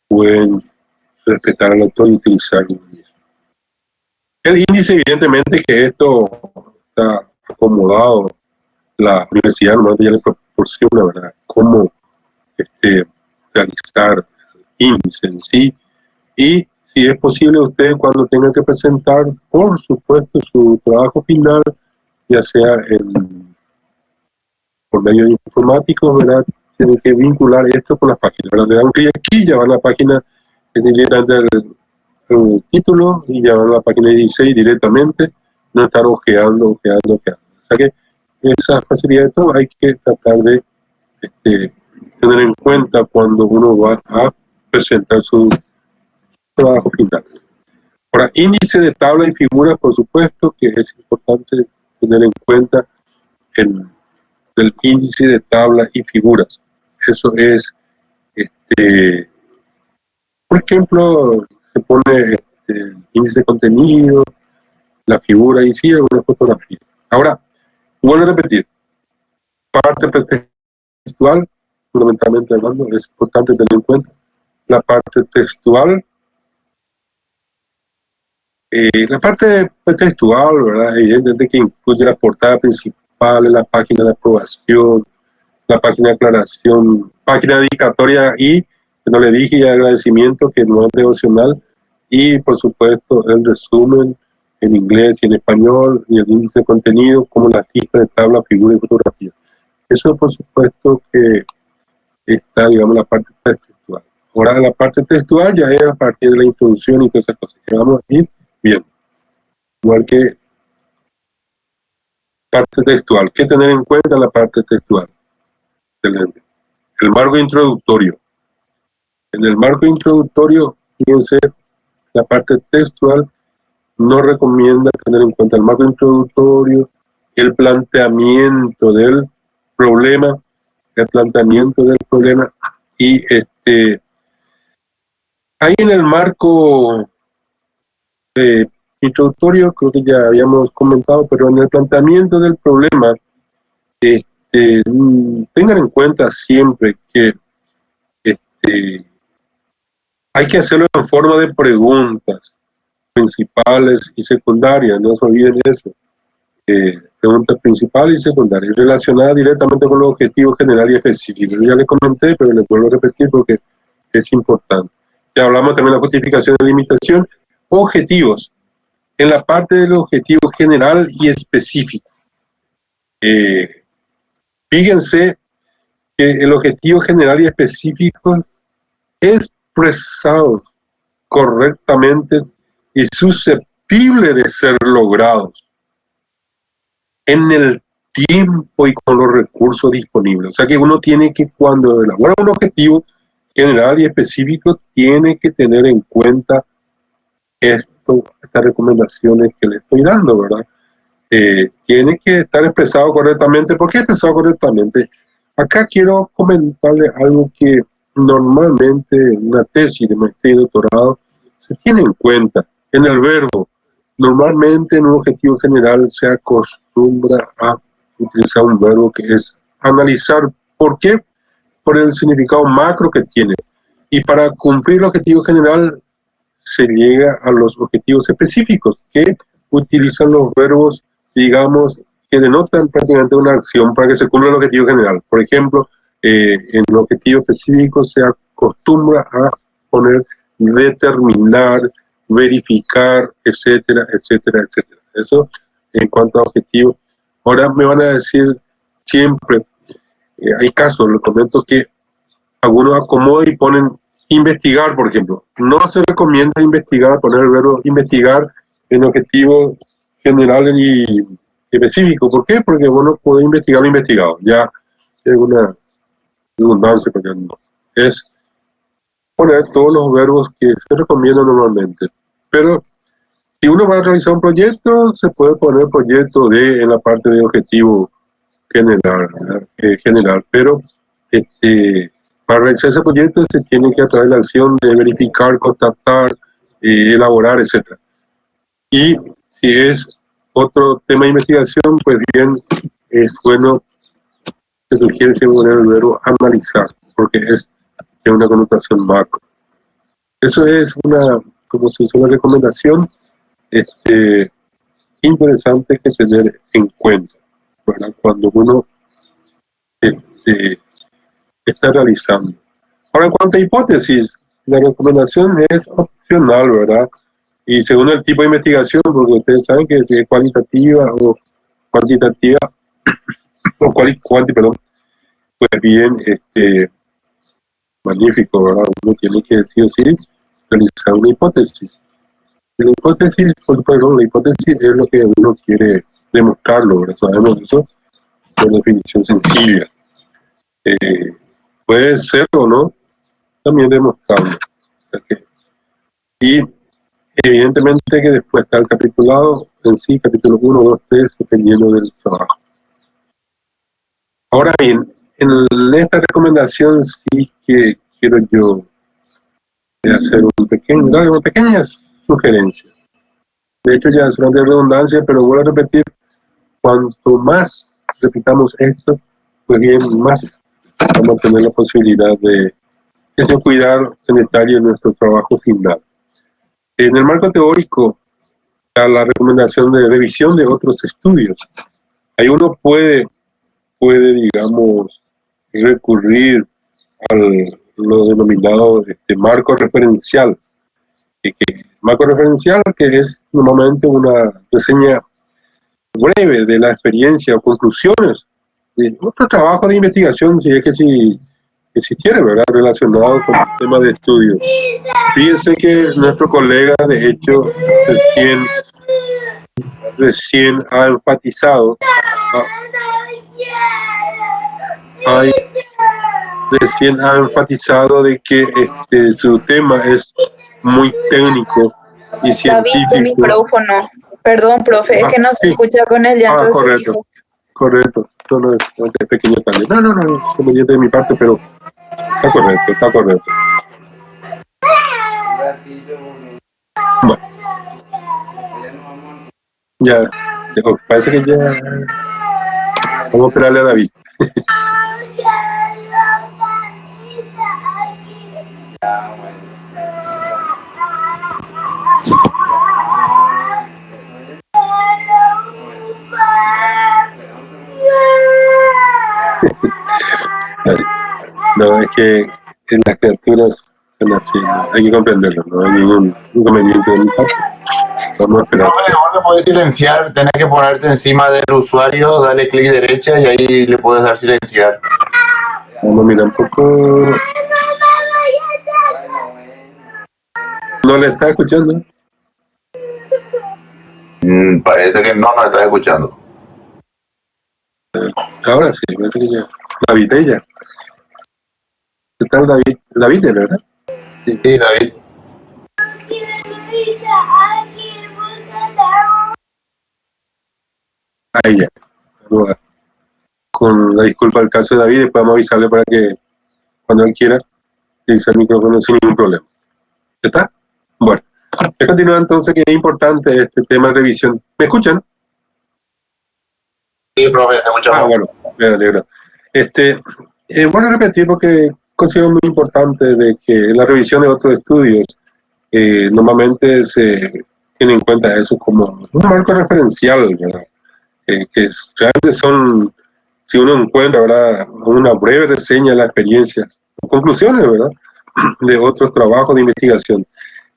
Speaker 1: pueden respetar al autor y utilizarlo. El índice, evidentemente, que esto está acomodado, la universidad normalmente ya le proporciona, ¿verdad?, cómo realizar el índice en sí, y si es posible, ustedes cuando tengan que presentar, por supuesto, su trabajo final, ya sea en por medio de informáticos, ¿verdad? Tienen que vincular esto con las páginas, ¿verdad? Le dan clic aquí, ya van a la página directamente el título y ya van a la página 16 directamente, no estar ojeando. O sea que esas facilidades todo hay que tratar de tener en cuenta cuando uno va a presentar su trabajo final. Ahora, índice de tabla y figuras, por supuesto que es importante tener en cuenta el índice de tabla y figuras. Eso es, por ejemplo, se pone el índice de contenido, la figura y sí, alguna fotografía. Ahora, vuelvo a repetir, parte pretextual, fundamentalmente hablando, es importante tener en cuenta la parte textual. La parte textual, ¿verdad? Evidentemente que incluye la portada principal, la página de aprobación, la página de aclaración, página dedicatoria y, que no le dije, y agradecimiento, que no es devocional, y por supuesto el resumen en inglés y en español, y el índice de contenido, como la lista de tabla, figura y fotografía. Eso por supuesto que está, digamos, la parte textual. Ahora la parte textual ya es a partir de la introducción y todas esas cosas que vamos a ir viendo. Igual que parte textual. ¿Qué tener en cuenta en la parte textual? Excelente. El marco introductorio. En el marco introductorio, fíjense, la parte textual no recomienda tener en cuenta el marco introductorio, el planteamiento del problema, y ahí en el marco introductorio, creo que ya habíamos comentado, pero en el planteamiento del problema, tengan en cuenta siempre que hay que hacerlo en forma de preguntas principales y secundarias, no se olviden eso. Preguntas principales y secundarias, relacionadas directamente con los objetivos generales y específicos. Ya les comenté, pero les vuelvo a repetir porque es importante. Ya hablamos también de la justificación de limitación. Objetivos. En la parte del objetivo general y específico. Fíjense que el objetivo general y específico expresado correctamente y susceptible de ser logrados en el tiempo y con los recursos disponibles. O sea que uno tiene que, cuando elabora un objetivo general y específico, tiene que tener en cuenta estas recomendaciones que le estoy dando, ¿verdad? Tiene que estar expresado correctamente. ¿Por qué expresado correctamente? Acá quiero comentarle algo que normalmente en una tesis de maestría y doctorado se tiene en cuenta. En el verbo, normalmente en un objetivo general se acostumbra a utilizar un verbo que es analizar. ¿Por qué? Por el significado macro que tiene. Y para cumplir el objetivo general se llega a los objetivos específicos que utilizan los verbos, digamos, que denotan prácticamente una acción para que se cumpla el objetivo general. Por ejemplo, en el objetivo específico se acostumbra a poner determinar, verificar, etcétera, etcétera, etcétera. Eso en cuanto a objetivos. Ahora me van a decir siempre, hay casos, les comento que algunos acomodan y ponen investigar, por ejemplo. No se recomienda investigar, poner el verbo investigar en objetivos generales y específicos. ¿Por qué? Porque uno puede investigar lo investigado. Ya es una redundancia, porque no. Es poner todos los verbos que se recomiendan normalmente. Pero si uno va a realizar un proyecto, se puede poner proyecto en la parte de objetivo general, pero para realizar ese proyecto se tiene que atraer la acción de verificar, constatar, elaborar, etc. Y si es otro tema de investigación, pues bien, es bueno, se sugiere siempre poner el verbo analizar, porque es una connotación macro. Eso es una recomendación interesante que tener en cuenta, ¿verdad? Cuando uno está realizando. Ahora, en cuanto a hipótesis, la recomendación es opcional, ¿verdad? Y según el tipo de investigación, porque ustedes saben que es cualitativa o cuantitativa, perdón, pues bien, magnífico, ¿verdad? Uno tiene que sí o sí realizar una hipótesis. Y la hipótesis, la hipótesis es lo que uno quiere demostrarlo, ¿verdad? Sabemos eso por definición sencilla. Puede ser o no, también demostrarlo. Y evidentemente que después está el capitulado en sí, capítulo 1, 2, 3, dependiendo del trabajo. Ahora bien, en esta recomendación sí que quiero yo hacer una pequeña sugerencia. De hecho ya es una redundancia, pero voy a repetir, cuanto más repitamos esto, pues bien, más vamos a tener la posibilidad de cuidar en detalle nuestro trabajo final. En el marco teórico, a la recomendación de revisión de otros estudios, ahí uno puede digamos, recurrir al lo denominado marco referencial. Marco referencial que es normalmente una reseña breve de la experiencia o conclusiones de otro trabajo de investigación, si es que si existiera, ¿verdad?, relacionado con el tema de estudio. Fíjense que nuestro colega, de hecho, recién ha enfatizado de que su tema es muy técnico y científico.
Speaker 7: David, tu micrófono. Perdón, profe, es que no se escucha con el llanto de su hijo.
Speaker 1: Correcto. No es pequeño también. No, conveniente de mi parte, pero está correcto. Bueno. Ya, parece que ya vamos a esperarle a David. No, es que las criaturas son así, ¿no? Hay que comprenderlo, no hay ningún inconveniente de mi parte. Vamos a esperar.
Speaker 8: No le puedes silenciar, tenés que ponerte encima del usuario, dale clic derecha y ahí le puedes dar silenciar.
Speaker 1: Vamos a mirar un poco. ¿No le está escuchando?
Speaker 8: Parece que no nos está escuchando.
Speaker 1: Ahora sí, parece que ya. David, ella. ¿Qué tal, David? David, ¿verdad?
Speaker 8: Sí, David.
Speaker 1: Ahí ya. Con la disculpa del caso de David, podemos avisarle para que cuando él quiera utilice el micrófono sin ningún problema. ¿Ya está? Bueno, voy a continuar entonces, que es importante este tema de revisión. ¿Me escuchan?
Speaker 8: Sí, profe, te escuchamos.
Speaker 1: Bueno, me alegro. Bueno, repetir porque considero muy importante de que la revisión de otros estudios normalmente se tiene en cuenta eso como un marco referencial, ¿verdad? Que realmente son, si uno encuentra, ¿verdad?, una breve reseña de la experiencia, conclusiones, ¿verdad?, de otros trabajos de investigación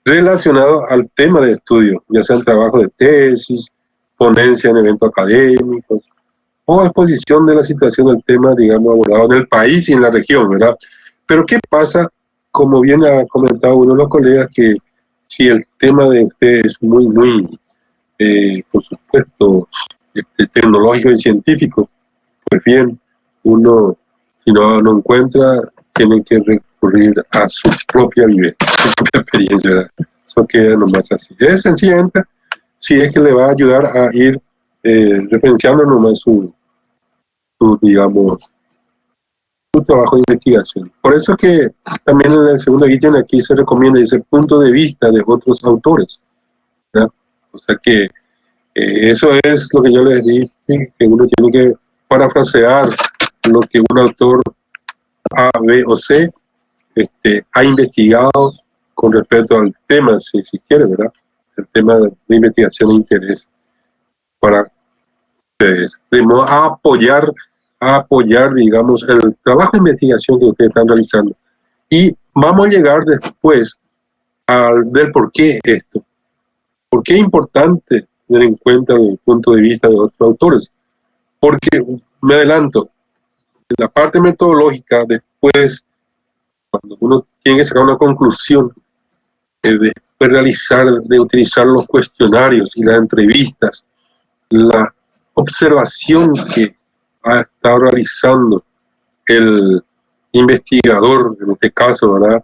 Speaker 1: relacionados al tema de estudio, ya sean trabajos de tesis, ponencia en eventos académicos, o exposición de la situación del tema, digamos, abordado en el país y en la región, ¿verdad? Pero ¿qué pasa? Como bien ha comentado uno de los colegas, que si el tema de usted es muy, por supuesto, tecnológico y científico, pues bien, uno, si no encuentra, tiene que recurrir a su propia vivencia, a su propia experiencia, ¿verdad? Eso queda nomás así. Es sencillamente, si es que le va a ayudar a ir referenciando nomás su trabajo de investigación. Por eso que también en el segundo ítem aquí se recomienda ese punto de vista de otros autores, ¿verdad? O sea que eso es lo que yo les dije, que uno tiene que parafrasear lo que un autor A, B o C ha investigado con respecto al tema, si quiere, ¿verdad? El tema de investigación de interés para ustedes, de modo a apoyar, digamos, el trabajo de investigación que ustedes están realizando. Y vamos a llegar después al del por qué esto. ¿Por qué es importante tener en cuenta el punto de vista de otros autores? porque me adelanto, en la parte metodológica, después, cuando uno tiene que sacar una conclusión, después de utilizar los cuestionarios y las entrevistas, la observación que ha estado realizando el investigador, en este caso, ¿verdad?,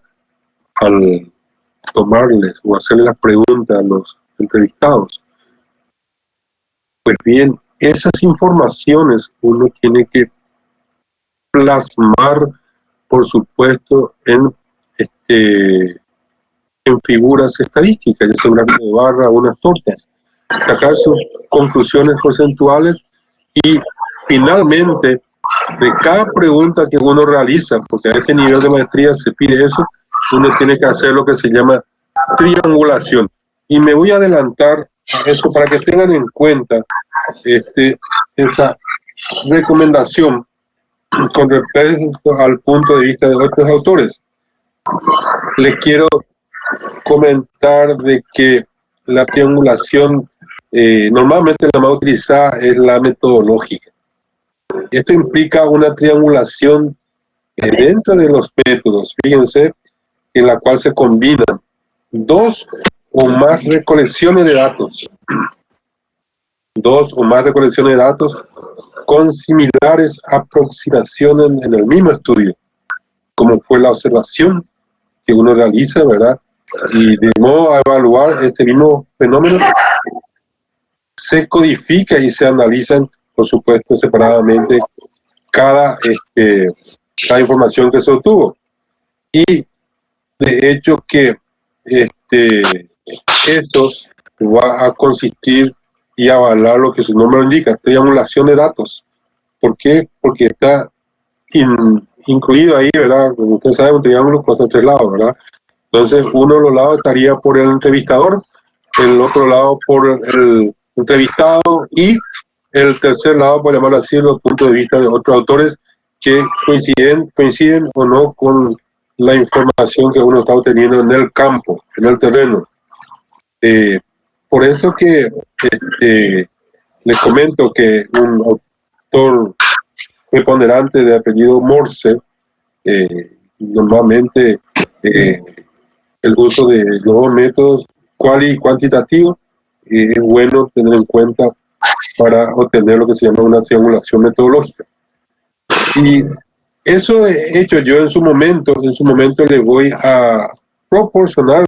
Speaker 1: al tomarles o hacerles las preguntas a los entrevistados. Pues bien, esas informaciones uno tiene que plasmar, por supuesto, en figuras estadísticas, ya sea una barra o unas tortas, sacar sus conclusiones porcentuales y finalmente de cada pregunta que uno realiza, porque a este nivel de maestría se pide eso, uno tiene que hacer lo que se llama triangulación. Y me voy a adelantar a eso para que tengan en cuenta esa recomendación con respecto al punto de vista de otros autores. Les quiero comentar de que la triangulación normalmente la más utilizada es la metodológica. Esto implica una triangulación dentro de los métodos, fíjense, en la cual se combinan dos o más recolecciones de datos con similares aproximaciones en el mismo estudio, como fue la observación que uno realiza, ¿verdad? Y de modo a evaluar este mismo fenómeno, se codifica y se analizan, por supuesto, separadamente cada información que se obtuvo. Y de hecho que esto va a consistir y avalar lo que su nombre indica, triangulación de datos. ¿Por qué? Porque está incluido ahí, ¿verdad? Como ustedes saben, un triángulo con 3 lados, ¿verdad? Entonces, uno de los lados estaría por el entrevistador, el otro lado por el entrevistado y el tercer lado, por llamarlo así, los puntos de vista de otros autores que coinciden o no con la información que uno está obteniendo en el campo, en el terreno. Por eso que les comento que un autor preponderante de apellido Morse, normalmente el uso de los métodos cuali y cuantitativo es bueno tener en cuenta para obtener lo que se llama una triangulación metodológica. Y eso he hecho yo en su momento les voy a proporcionar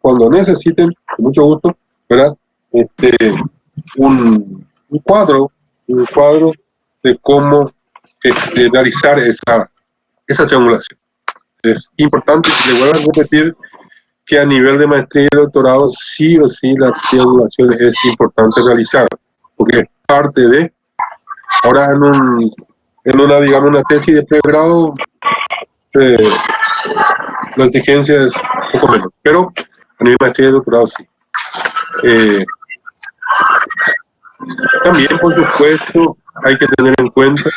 Speaker 1: cuando necesiten, con mucho gusto, ¿verdad? Un cuadro de cómo realizar esa triangulación. Es importante, le voy a repetir que a nivel de maestría y doctorado sí o sí la triangulación es importante realizar, porque es parte de, ahora en una tesis de pregrado, la exigencia es un poco menos, pero a nivel de maestría y doctorado sí. También, por supuesto, hay que tener en cuenta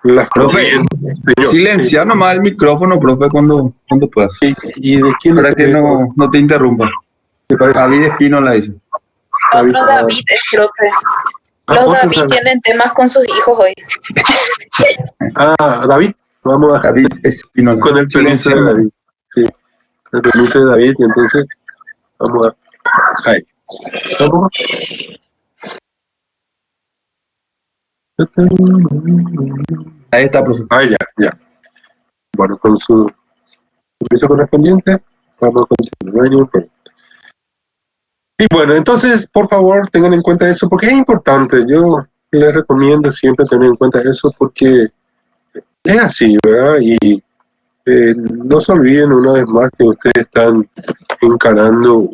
Speaker 1: las
Speaker 9: profe, silenciar nomás el micrófono, profe, cuando puedas.
Speaker 1: ¿Y de quién?
Speaker 9: Para que no te interrumpa. David Espino la hizo.
Speaker 10: Otro David es profe. Los David tienen temas con sus hijos hoy.
Speaker 1: David, vamos a
Speaker 9: David Espino.
Speaker 1: Con el permiso de David. Sí, con el permiso de David, y entonces vamos a... Ahí. ¿Vamos?
Speaker 9: Ahí está, profe.
Speaker 1: Ya. Bueno, con su permiso correspondiente, vamos a continuar. No hay ningún problema. Y bueno, entonces, por favor, tengan en cuenta eso, porque es importante. Yo les recomiendo siempre tener en cuenta eso, porque es así, ¿verdad? Y no se olviden una vez más que ustedes están encarando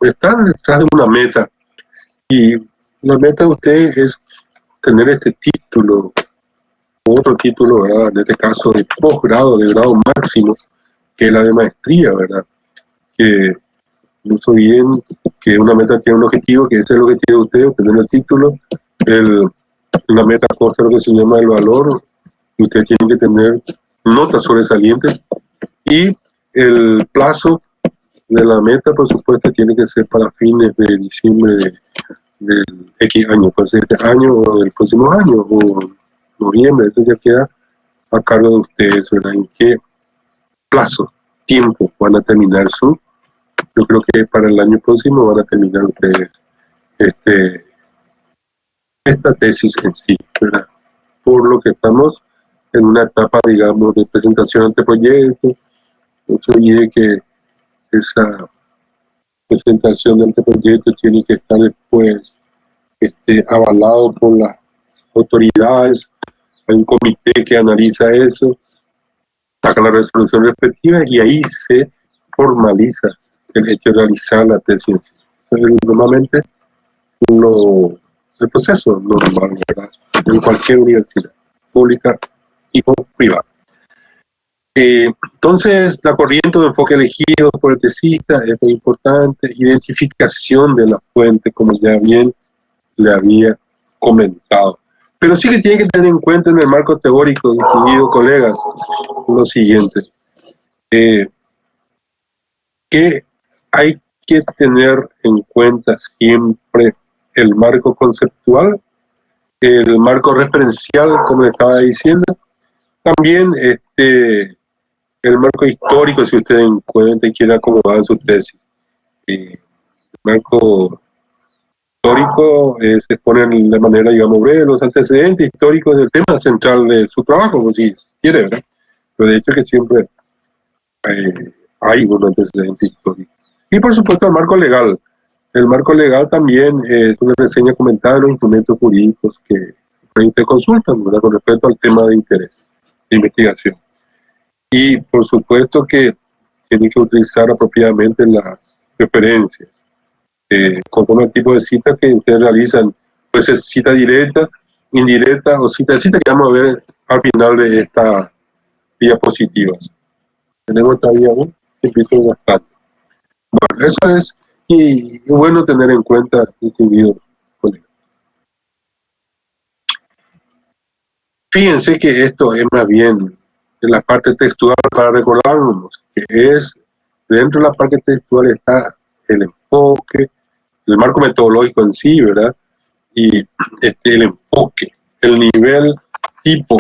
Speaker 1: están detrás de una meta. Y la meta de ustedes es tener este título, otro título, ¿verdad? En este caso de posgrado, de grado máximo, que es la de maestría, ¿verdad? Que no se olviden que una meta tiene un objetivo, que ese es el objetivo de ustedes, obtener el título. La meta consta lo que se llama el valor, y ustedes tienen que tener notas sobresalientes, y el plazo de la meta, por supuesto, tiene que ser para fines de diciembre del X año, puede ser este año o del próximo año, o noviembre, eso ya queda a cargo de ustedes, ¿verdad? ¿En qué plazo, tiempo van a terminar yo creo que para el año próximo van a terminar ustedes esta tesis en sí, ¿verdad? Por lo que estamos en una etapa, digamos, de presentación ante proyecto. Eso oye que esa presentación del proyecto tiene que estar después avalado por las autoridades. Hay un comité que analiza eso, saca la resolución respectiva y ahí se formaliza el hecho de realizar la tesis. Eso es normalmente el proceso normal, ¿verdad? En cualquier universidad, pública y privada. Entonces, la corriente de enfoque elegido por el tesista es muy importante. Identificación de la fuente, como ya bien le había comentado. Pero sí que tiene que tener en cuenta en el marco teórico, distinguidos colegas, lo siguiente. Que hay que tener en cuenta siempre el marco conceptual, el marco referencial, como le estaba diciendo, también el marco histórico, si usted encuentra y quiere acomodar su tesis. El marco histórico se expone de manera, digamos, breve los antecedentes históricos del tema central de su trabajo, pues, si quiere, ¿verdad? Pero de hecho que siempre hay un antecedente histórico. Y por supuesto el marco legal. El marco legal también es una reseña comentada de los instrumentos jurídicos que usted consulta, ¿verdad? Con respecto al tema de interés, de investigación. Y por supuesto que tiene que utilizar apropiadamente las referencias. Conforme al tipo de cita que ustedes realizan, pues es cita directa, indirecta o cita que vamos a ver al final de esta diapositiva. Tenemos todavía un tiempito bastante. Bueno, eso es, y bueno tener en cuenta, distinguido colega. Fíjense que esto es más bien en la parte textual para recordarnos que es dentro de la parte textual está el enfoque, el marco metodológico en sí, ¿verdad? Y el enfoque, el nivel, tipo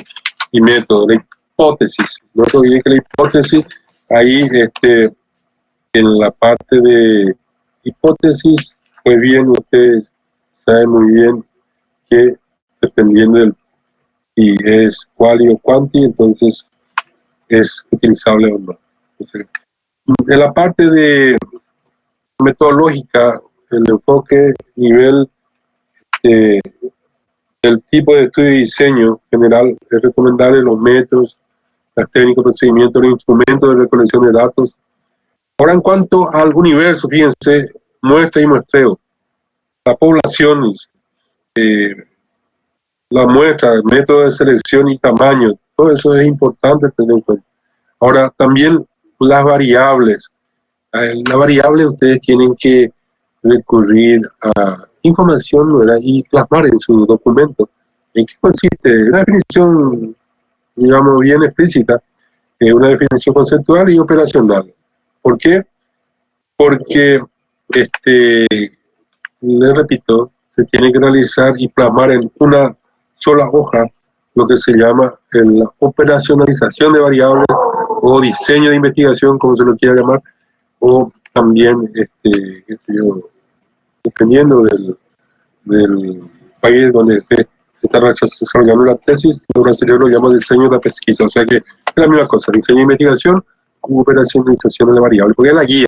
Speaker 1: y método, la hipótesis. No se olviden que la hipótesis, ahí en la parte de hipótesis, pues bien, ustedes saben muy bien que dependiendo del si es quali o quanti, entonces es utilizable o no. Entonces, en la parte de metodológica, el enfoque, nivel, el tipo de estudio y diseño general, es recomendable los métodos, las técnicas, procedimientos, los instrumentos de recolección de datos. Ahora, en cuanto al universo, fíjense, muestra y muestreo, la población, la muestra, el método de selección y tamaño, todo eso es importante tener en cuenta. Ahora, también las variables. Las variables ustedes tienen que recurrir a información, ¿verdad? Y plasmar en su documento. ¿En qué consiste? Una definición, digamos, bien explícita, una definición conceptual y operacional. ¿Por qué? Porque, le repito, se tiene que realizar y plasmar en una sola hoja lo que se llama la operacionalización de variables o diseño de investigación, como se lo quiera llamar, o también, dependiendo del país donde se está desarrollando la tesis, los brasileños lo llaman diseño de la pesquisa, o sea que es la misma cosa, diseño de investigación como operacionalización de variables, porque es la guía.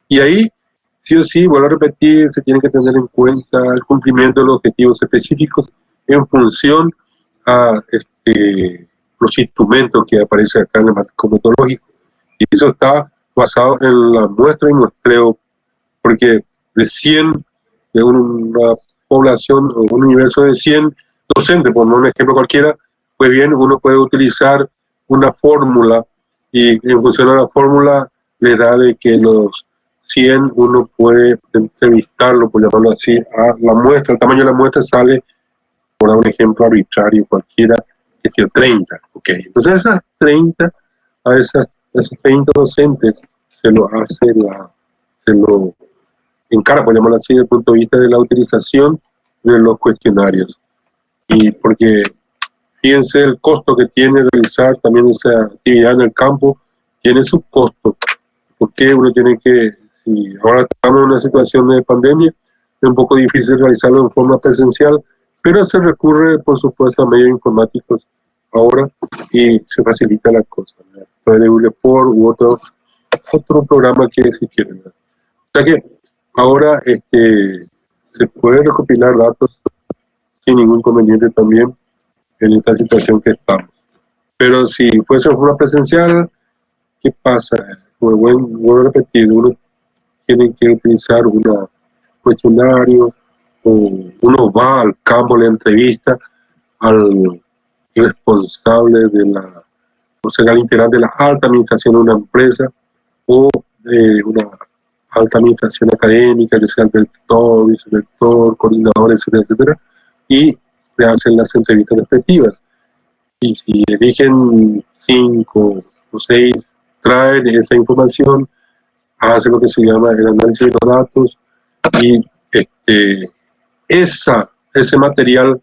Speaker 1: Y ahí, sí o sí, vuelvo a repetir, se tiene que tener en cuenta el cumplimiento de los objetivos específicos en función a los instrumentos que aparecen acá en el marco metodológico. Y eso está basado en la muestra y muestreo, porque de 100, de una población o un universo de 100 docentes, por un ejemplo cualquiera, pues bien, uno puede utilizar una fórmula y en función a la fórmula le da de que los 100 uno puede entrevistarlo, por llamarlo así, a la muestra. El tamaño de la muestra sale, por un ejemplo arbitrario cualquiera, que sea 30. Okay. Entonces esas 30, esos 30 docentes se lo encara, por llamarlo así, desde el punto de vista de la utilización de los cuestionarios. Y porque fíjense el costo que tiene realizar también esa actividad en el campo, tiene su costo. Porque uno tiene que, si ahora estamos en una situación de pandemia, es un poco difícil realizarlo en forma presencial, pero se recurre, por supuesto, a medios informáticos ahora y se facilita la cosa, ¿verdad? De Google Form u otro programa que existiera, ¿verdad? O sea que ahora se puede recopilar datos sin ningún inconveniente también en esta situación que estamos. Pero si fuese una presencial, ¿qué pasa? Como vuelvo a repetir, uno tiene que utilizar un cuestionario, o uno va al campo de la entrevista al responsable de la, o sea, al integrante de la alta administración de una empresa o de una alta administración académica, que sea el rector, vicerrector, coordinador, etcétera, etcétera, y le hacen las entrevistas respectivas. Y si eligen 5 o 6, traen esa información, hacen lo que se llama el análisis de los datos y ese material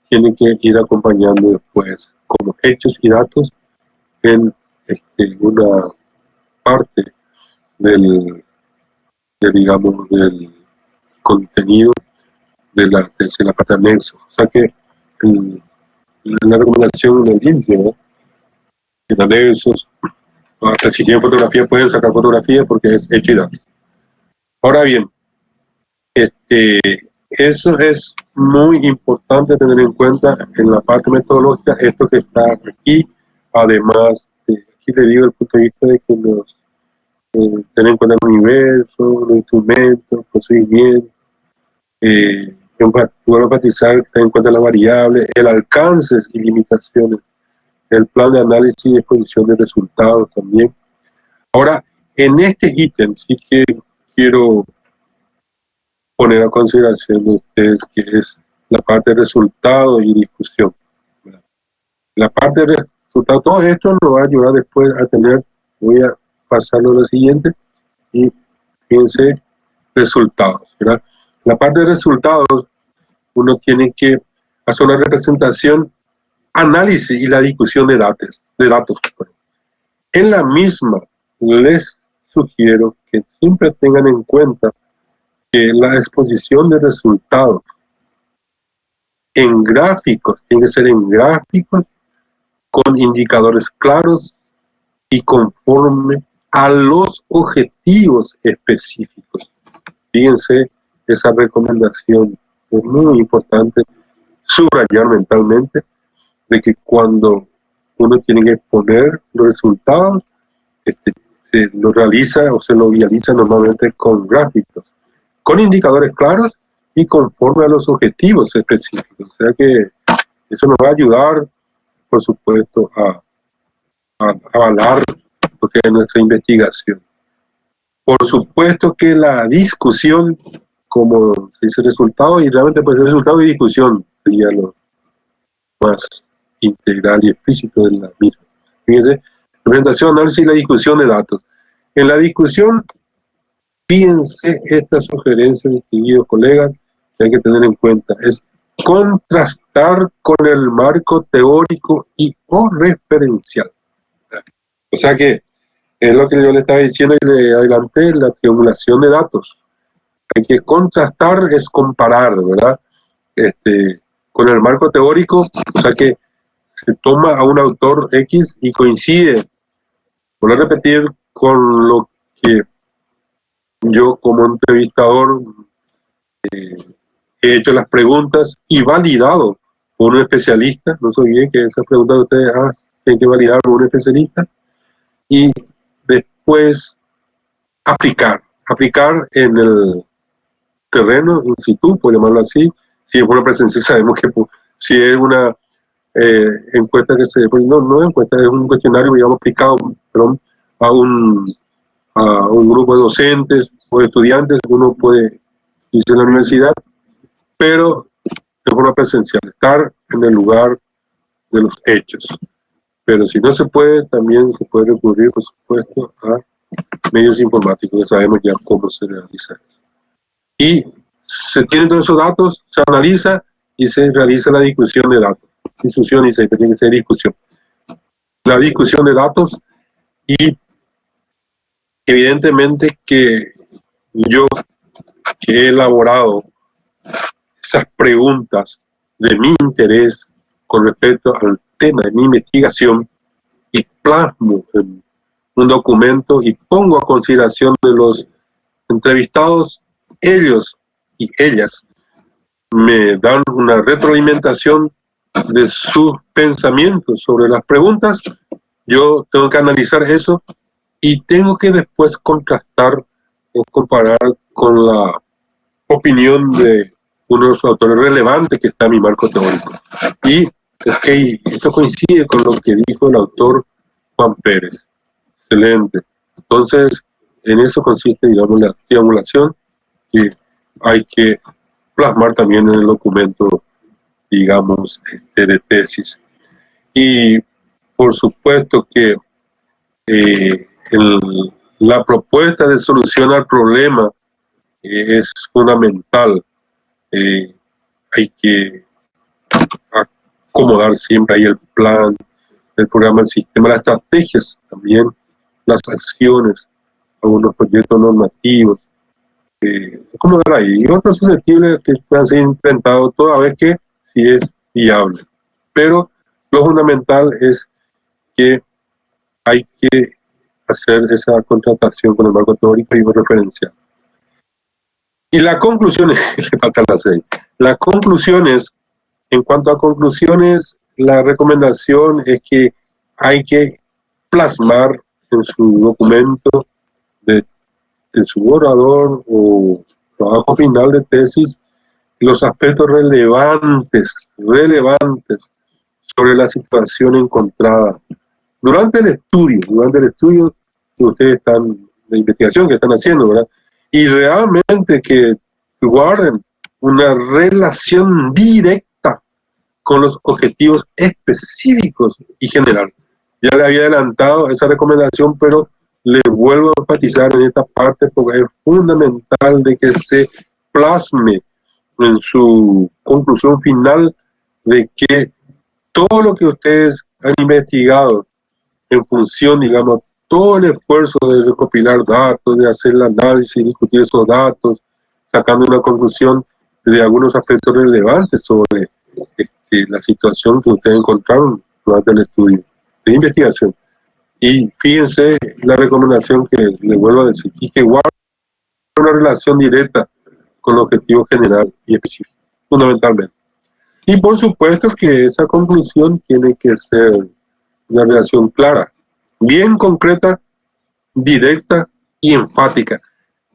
Speaker 1: tiene que ir acompañando después como hechos y datos en una parte del contenido de la parte anexo. O sea que la recomendación del índice, ¿no? En anexos, hasta si tienen fotografía pueden sacar fotografía porque es hecho y datos. Ahora bien, eso es muy importante tener en cuenta en la parte metodológica, esto que está aquí, además, aquí le digo el punto de vista de que tener en cuenta el universo, los instrumentos, procedimientos, poder enfatizar, tener en cuenta las variables, el alcance y limitaciones, el plan de análisis y exposición de resultados también. Ahora, en este ítem sí que quiero poner a consideración de ustedes que es la parte de resultados y discusión. La parte de resultados, todo esto nos va a ayudar después a tener, voy a pasarlo a lo siguiente, y fíjense, resultados, ¿verdad? La parte de resultados, uno tiene que hacer una representación, análisis y la discusión de datos. En la misma, les sugiero que siempre tengan en cuenta que la exposición de resultados en gráficos, tiene que ser en gráficos con indicadores claros y conforme a los objetivos específicos. Fíjense, esa recomendación es muy importante subrayar mentalmente de que cuando uno tiene que exponer los resultados, se lo realiza o se lo visualiza normalmente con gráficos, con indicadores claros y conforme a los objetivos específicos. O sea que eso nos va a ayudar, por supuesto, a avalar lo que es nuestra investigación. Por supuesto que la discusión, como se dice, resultado, y realmente pues el resultado y discusión sería lo más integral y explícito de la misma. Fíjense, presentación, análisis y la discusión de datos. En la discusión, fíjense estas sugerencias, distinguidos colegas, que hay que tener en cuenta. Es contrastar con el marco teórico y o referencial. O sea que es lo que yo le estaba diciendo y le adelanté, la triangulación de datos. Hay que contrastar, es comparar, ¿verdad? Con el marco teórico, o sea que se toma a un autor X y coincide, voy a repetir, con lo que yo como entrevistador he hecho las preguntas y validado por un especialista. No se olviden que esas preguntas de ustedes tienen que validar por un especialista y después aplicar en el terreno, in situ, por llamarlo así. Si es una presencia, sabemos que si es una encuesta que no es encuesta, es un cuestionario, digamos, aplicado, perdón, a un grupo de docentes o de estudiantes, uno puede irse a la universidad, pero de forma presencial, estar en el lugar de los hechos. Pero si no se puede, también se puede recurrir, por supuesto, a medios informáticos, que sabemos ya cómo se realiza eso. Y se tienen todos esos datos, se analiza y se realiza la discusión de datos. Discusión dice que tiene que ser discusión. La discusión de datos y evidentemente que yo que he elaborado esas preguntas de mi interés con respecto al tema de mi investigación y plasmo en un documento y pongo a consideración de los entrevistados, ellos y ellas me dan una retroalimentación de sus pensamientos sobre las preguntas. Yo tengo que analizar eso y tengo que después contrastar o comparar con la opinión de uno de los autores relevantes que está en mi marco teórico. Y es que esto coincide con lo que dijo el autor Juan Pérez. Excelente. Entonces, en eso consiste, digamos, la triangulación que hay que plasmar también en el documento, digamos, de tesis. Y por supuesto que la propuesta de solución al problema es fundamental. Hay que acomodar siempre ahí el plan, el programa, el sistema, las estrategias también, las acciones, algunos proyectos normativos, acomodar ahí. Y otros susceptibles que puedan ser implementados toda vez que sí es viable. Pero lo fundamental es que hay que hacer esa contratación con el marco teórico y referencial. Y la conclusión es, le falta la 6. La conclusión es, en cuanto a conclusiones, la recomendación es que hay que plasmar en su documento de su borrador o trabajo final de tesis los aspectos relevantes sobre la situación encontrada durante el estudio que ustedes están, de investigación que están haciendo, ¿verdad? Y realmente que guarden una relación directa con los objetivos específicos y generales. Ya le había adelantado esa recomendación, pero le vuelvo a enfatizar en esta parte porque es fundamental de que se plasme en su conclusión final de que todo lo que ustedes han investigado en función, digamos, todo el esfuerzo de recopilar datos, de hacer el análisis, discutir esos datos, sacando una conclusión de algunos aspectos relevantes sobre la situación que ustedes encontraron durante el estudio de investigación. Y fíjense la recomendación que le vuelvo a decir, y que guarda una relación directa con el objetivo general y específico, fundamentalmente. Y por supuesto que esa conclusión tiene que ser una relación clara, bien concreta, directa y enfática.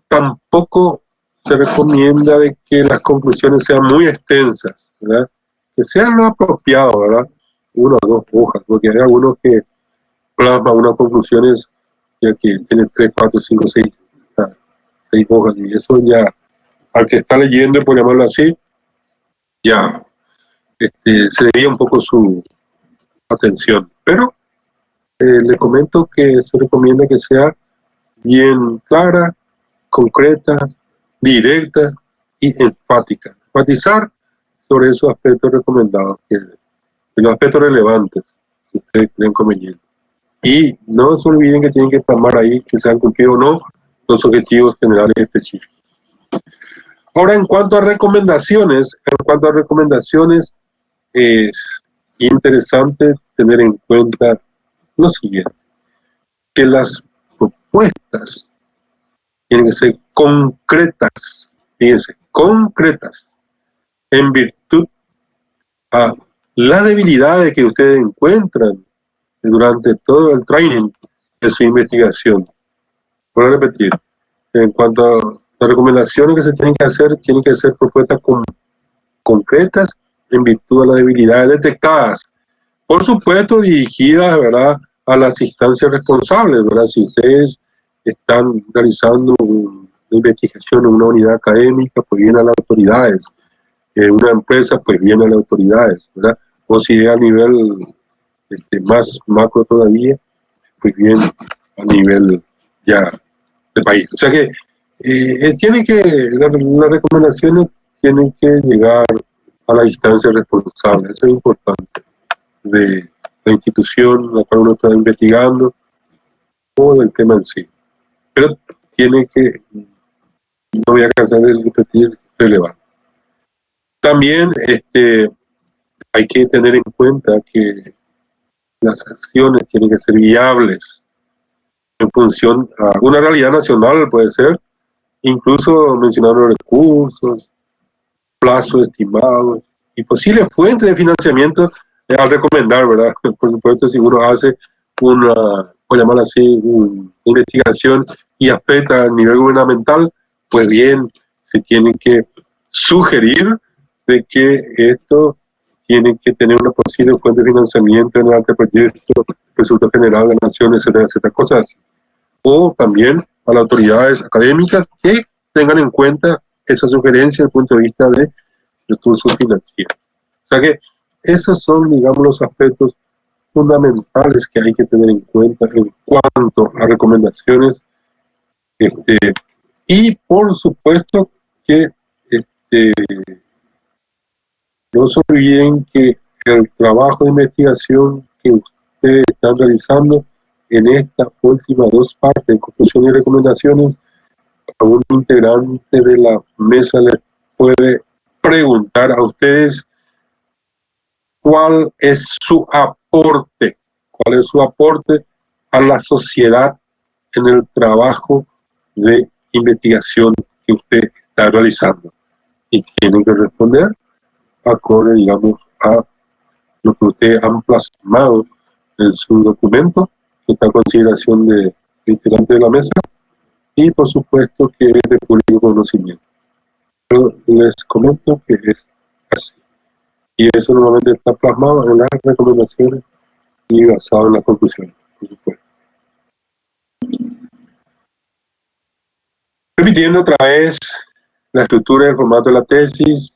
Speaker 1: Tampoco se recomienda de que las conclusiones sean muy extensas, ¿verdad? Que sean lo apropiado, ¿verdad? 1 o 2 hojas, porque hay algunos que plasman unas conclusiones ya que tienen 3, 4, 5, 6 hojas, y eso ya, al que está leyendo, por llamarlo así, ya se desvía un poco su atención. Pero le comento que se recomienda que sea bien clara, concreta, directa y enfática. Enfatizar sobre esos aspectos recomendados, los aspectos relevantes que ustedes creen convenientes. Y no se olviden que tienen que plasmar ahí que se han cumplido o no los objetivos generales específicos. Ahora, en cuanto a recomendaciones, es interesante tener en cuenta lo siguiente, que las propuestas tienen que ser concretas, fíjense, concretas, en virtud a las debilidades que ustedes encuentran durante todo el training de su investigación. Voy a repetir, en cuanto a las recomendaciones que se tienen que ser propuestas concretas en virtud a las debilidades detectadas. Por supuesto, dirigidas, ¿verdad?, a las instancias responsables, ¿verdad? Si ustedes están realizando una investigación en una unidad académica, pues viene a las autoridades. En una empresa, pues viene a las autoridades, ¿verdad? O si es a nivel más macro todavía, pues bien a nivel ya de país. O sea que las recomendaciones tienen que llegar a la instancia responsable, eso es importante, de la institución la cual uno está investigando o del tema en sí. Pero tiene que, no voy a cansar de repetir, relevante. También hay que tener en cuenta que las acciones tienen que ser viables en función a una realidad nacional, puede ser, incluso mencionar los recursos, plazos estimados y posibles fuentes de financiamiento al recomendar, ¿verdad? Por supuesto, si uno hace una, por llamarlo así, una investigación y afecta al nivel gubernamental, pues bien, se tiene que sugerir de que esto tiene que tener una posible fuente de financiamiento en el anteproyecto, resultado general, ganaciones, etcétera, etcétera, cosas así. O también a las autoridades académicas que tengan en cuenta esa sugerencia desde el punto de vista de recursos financieros. O sea que esos son, digamos, los aspectos fundamentales que hay que tener en cuenta en cuanto a recomendaciones. Y por supuesto que no se olviden que el trabajo de investigación que ustedes están realizando en estas últimas dos partes, conclusión y recomendaciones, a un integrante de la mesa les puede preguntar a ustedes cuál es su aporte a la sociedad en el trabajo de investigación que usted está realizando. Y tienen que responder acorde, digamos, a lo que ustedes han plasmado en su documento, que está a consideración de integrante de la mesa, y por supuesto que es de público conocimiento. Pero les comento que es así. Y eso normalmente está plasmado en las recomendaciones y basado en las conclusiones, por supuesto. Repitiendo otra vez la estructura y el formato de la tesis,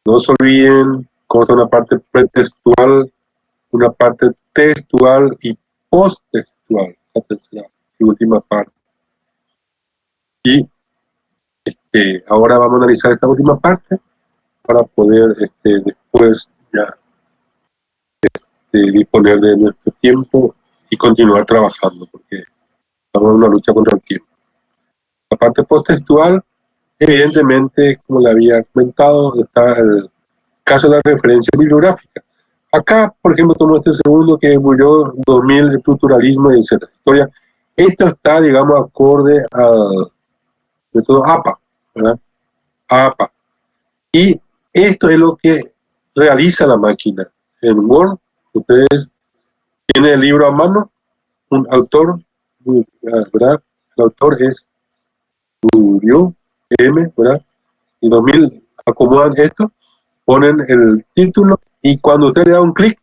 Speaker 1: no se olviden, consta una parte pretextual, una parte textual y posttextual, la tercera y última parte. Y ahora vamos a analizar esta última parte para poder después ya disponer de nuestro tiempo y continuar trabajando, porque estamos en una lucha contra el tiempo. La parte posttextual, evidentemente, como le había comentado, está el caso de la referencia bibliográfica. Acá, por ejemplo, tomo este segundo que murió 2000, estructuralismo, etc. Historia. Esto está, digamos, acorde al método APA, ¿verdad? APA. Y esto es lo que realiza la máquina. En Word, ustedes tienen el libro a mano, un autor, ¿verdad? El autor es Murió, M, ¿verdad? Y 2000 acomodan esto, ponen el título y cuando usted le da un clic,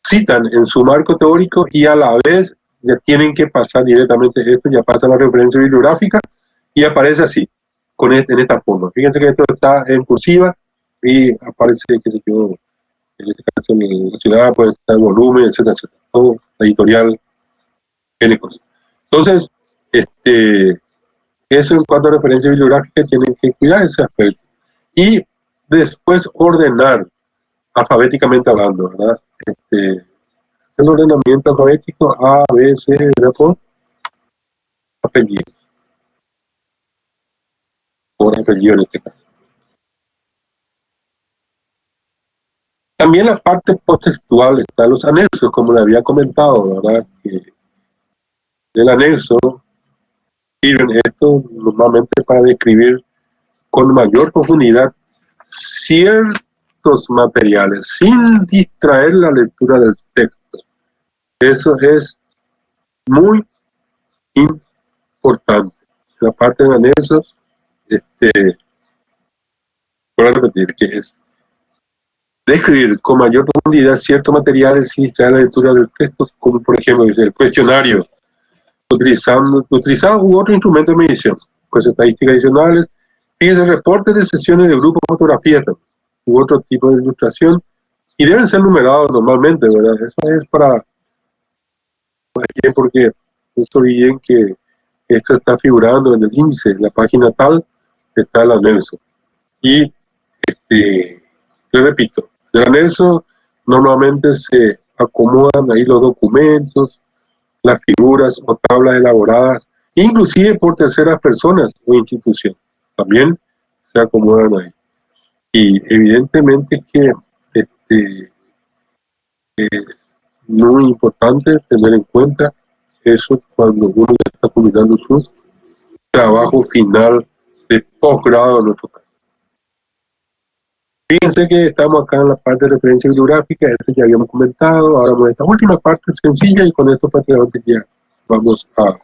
Speaker 1: citan en su marco teórico y a la vez ya tienen que pasar directamente esto, ya pasa la referencia bibliográfica y aparece así, en esta forma. Fíjense que esto está en cursiva y aparece, qué sé yo, en este caso en la ciudad, puede estar el volumen, etcétera, etcétera, todo, la editorial, N cosas. Entonces, eso en cuanto a referencia bibliográfica, tienen que cuidar ese aspecto. Y después ordenar, alfabéticamente hablando, ¿verdad? El ordenamiento alfabético A, B, C, ¿verdad? Por apellidos. Por apellido en este caso. También la parte posttextual está en los anexos, como le había comentado, ¿verdad? Que el anexo sirven esto normalmente para describir con mayor profundidad ciertos materiales, sin distraer la lectura del texto. Eso es muy importante. La parte de anexos, voy a repetir, que es describir con mayor profundidad ciertos materiales sin distraer la lectura del texto, como por ejemplo el cuestionario, utilizado u otro instrumento de medición, pues estadísticas adicionales, fíjense, reportes de sesiones de grupos, fotografías u otro tipo de ilustración, y deben ser numerados normalmente, ¿verdad? Eso es para porque no se olviden que esto está figurando en el índice, en la página tal, está el anexo. Y, le repito, el anexo normalmente se acomodan ahí los documentos, las figuras o tablas elaboradas, inclusive por terceras personas o instituciones. También se acomodan ahí. Y evidentemente que es muy importante tener en cuenta eso cuando uno está culminando su trabajo final de posgrado en nuestro caso. Fíjense que estamos acá en la parte de referencia bibliográfica, esto ya habíamos comentado, ahora vamos a esta última parte sencilla y con esto prácticamente ya vamos a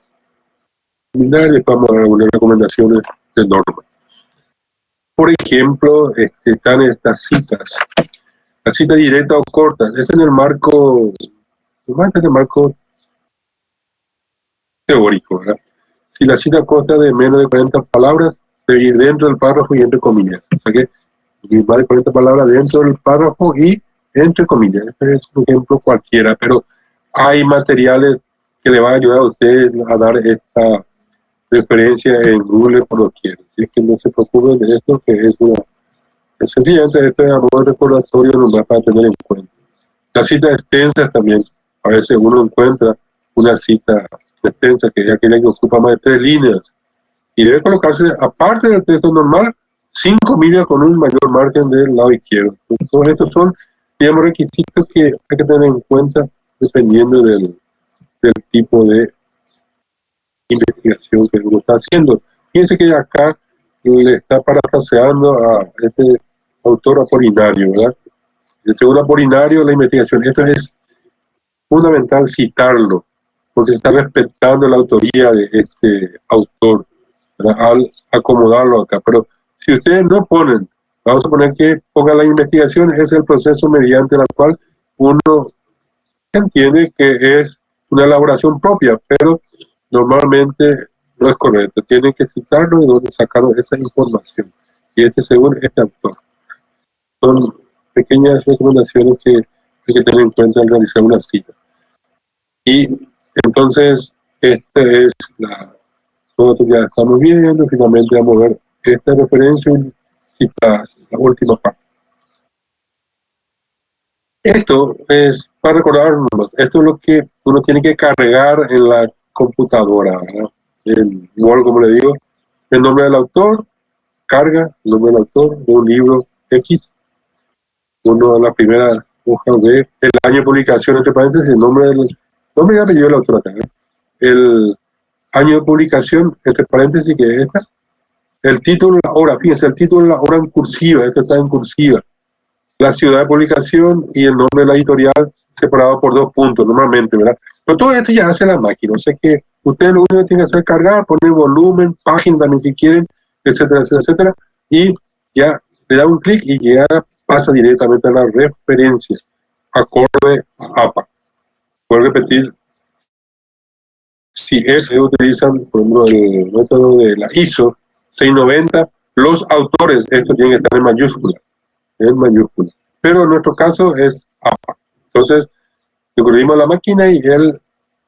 Speaker 1: terminar y después vamos a dar algunas recomendaciones de norma. Por ejemplo, están estas citas, la cita directa o corta, es en el marco teórico, ¿verdad? Si la cita consta de menos de 40 palabras, debe ir dentro del párrafo y entre comillas. O sea que más de 40 palabras dentro del párrafo y entre comillas. Este es un ejemplo cualquiera, pero hay materiales que le van a ayudar a ustedes a dar esta referencia en Google cuando quieran. Así que no se preocupen de esto, que es sencillamente este es a modo recordatorio nomás para tener en cuenta. Las citas extensas también, a veces uno encuentra una cita extensa que es aquella que ocupa más de 3 líneas y debe colocarse aparte del texto normal 5 comillas con un mayor margen del lado izquierdo. Todos estos son, digamos, requisitos que hay que tener en cuenta dependiendo del tipo de investigación que uno está haciendo. Fíjense que acá le está parafraseando a este autor Apolinario, ¿verdad? Según Apolinario, la investigación, esto es fundamental citarlo, porque se está respetando la autoría de este autor, ¿verdad? Al acomodarlo acá. Pero si ustedes no ponen, vamos a poner que pongan la investigación, es el proceso mediante el cual uno entiende que es una elaboración propia, pero normalmente no es correcto. Tienen que citarlo de donde sacaron esa información. Y según este autor. Son pequeñas recomendaciones que hay que tener en cuenta al realizar una cita. Y entonces, esta es nosotros ya estamos viendo, finalmente vamos a ver esta referencia y citas, la última parte. Esto es para recordarnos, esto es lo que uno tiene que cargar en la computadora, ¿verdad? Igual como le digo, el nombre del autor, carga el nombre del autor de un libro X, uno de la primera hoja de el año de publicación, entre paréntesis, el nombre y apellido del autor acá, ¿eh? El año de publicación, entre paréntesis, que es esta, el título de la obra, fíjense, el título de la obra en cursiva, esto está en cursiva, la ciudad de publicación y el nombre de la editorial separado por 2 puntos, normalmente, ¿verdad? Pero todo esto ya hace la máquina, o sea que ustedes lo único que tienen que hacer es cargar, poner volumen, página también si quieren, etcétera, etcétera, etcétera, y ya le da un clic y ya pasa directamente a la referencia, acorde a APA. Puedo repetir, si se utilizan, por ejemplo, el método de la ISO 690, los autores, esto tiene que estar en mayúscula, pero en nuestro caso es APA. Entonces, recurrimos a la máquina y él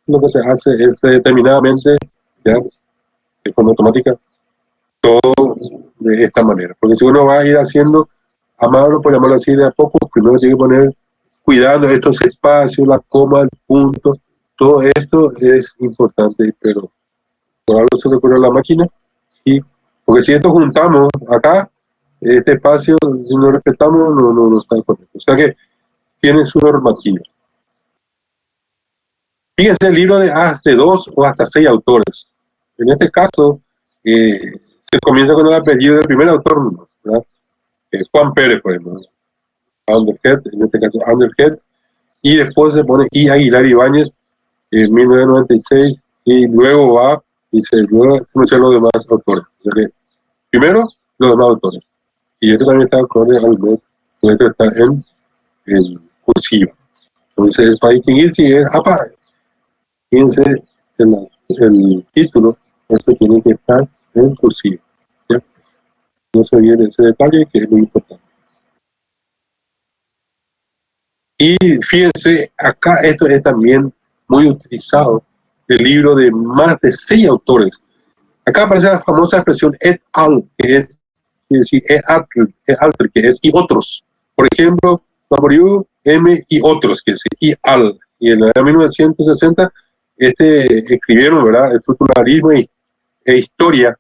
Speaker 1: lo que te hace es determinadamente, ya, de forma automática, todo de esta manera. Porque si uno va a ir haciendo a mano, por llamarlo así, de a poco, primero tiene que poner cuidado estos espacios, la coma, el punto, todo esto es importante, pero por algo se recurre a la máquina, y porque si esto juntamos acá, este espacio, si no respetamos, no está correcto. O sea que tiene su normativa. Fíjense, el libro de hasta 2 o hasta 6 autores. En este caso, se comienza con el apellido del primer autor, ¿verdad? Juan Pérez, por ejemplo. Anderhead, en este caso Anderhead, y después se pone I. Aguilar Ibáñez, en 1996, y luego va, luego comienzan los demás autores. O sea que, primero, los demás autores. Y esto también está con el Albert, esto está en cursiva. Entonces, para distinguir si es APA, fíjense el título, esto tiene que estar en cursiva. ¿Sí? No se olviden ese detalle que es muy importante. Y fíjense, acá esto es también muy utilizado, el libro de más de 6 autores. Acá aparece la famosa expresión et al, que es decir, et alter, que es y otros. Por ejemplo, Gaboriau, M y otros, que es y al. Y en el año 1960 escribieron, ¿verdad?, estructuralismo e historia.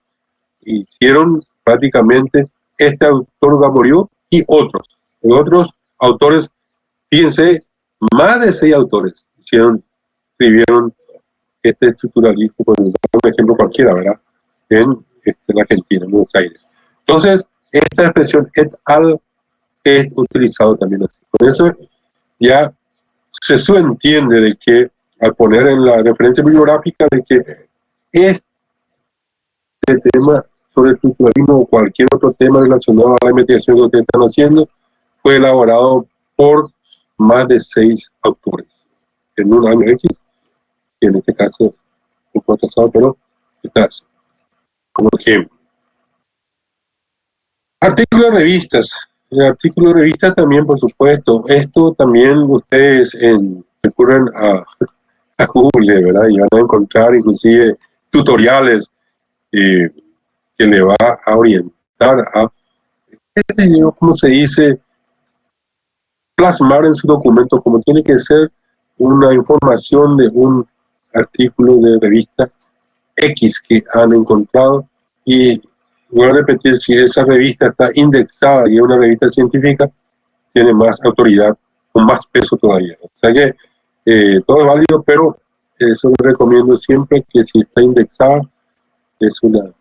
Speaker 1: Hicieron prácticamente este autor Gaboriau y otros. Los otros autores, fíjense, más de 6 autores escribieron este estructuralismo, por un ejemplo cualquiera, ¿verdad?, en la Argentina, en Buenos Aires. Entonces, esta expresión et al es utilizado también así. Por eso ya se subentiende de que, al poner en la referencia bibliográfica, de que este tema sobre el estructuralismo o cualquier otro tema relacionado a la investigación que ustedes están haciendo fue elaborado por más de 6 autores en un año X, que en este caso un poco atrasado, pero está así, como ejemplo. Artículos de revistas. El artículo de revistas también, por supuesto. Esto también ustedes recurren a Google, ¿verdad? Y van a encontrar inclusive tutoriales que le va a orientar a, ¿cómo se dice?, plasmar en su documento como tiene que ser una información de un artículo de revista X que han encontrado. Y voy a repetir, si esa revista está indexada y es una revista científica, tiene más autoridad o más peso todavía. O sea que todo es válido, pero eso les recomiendo siempre, que si está indexada, es una,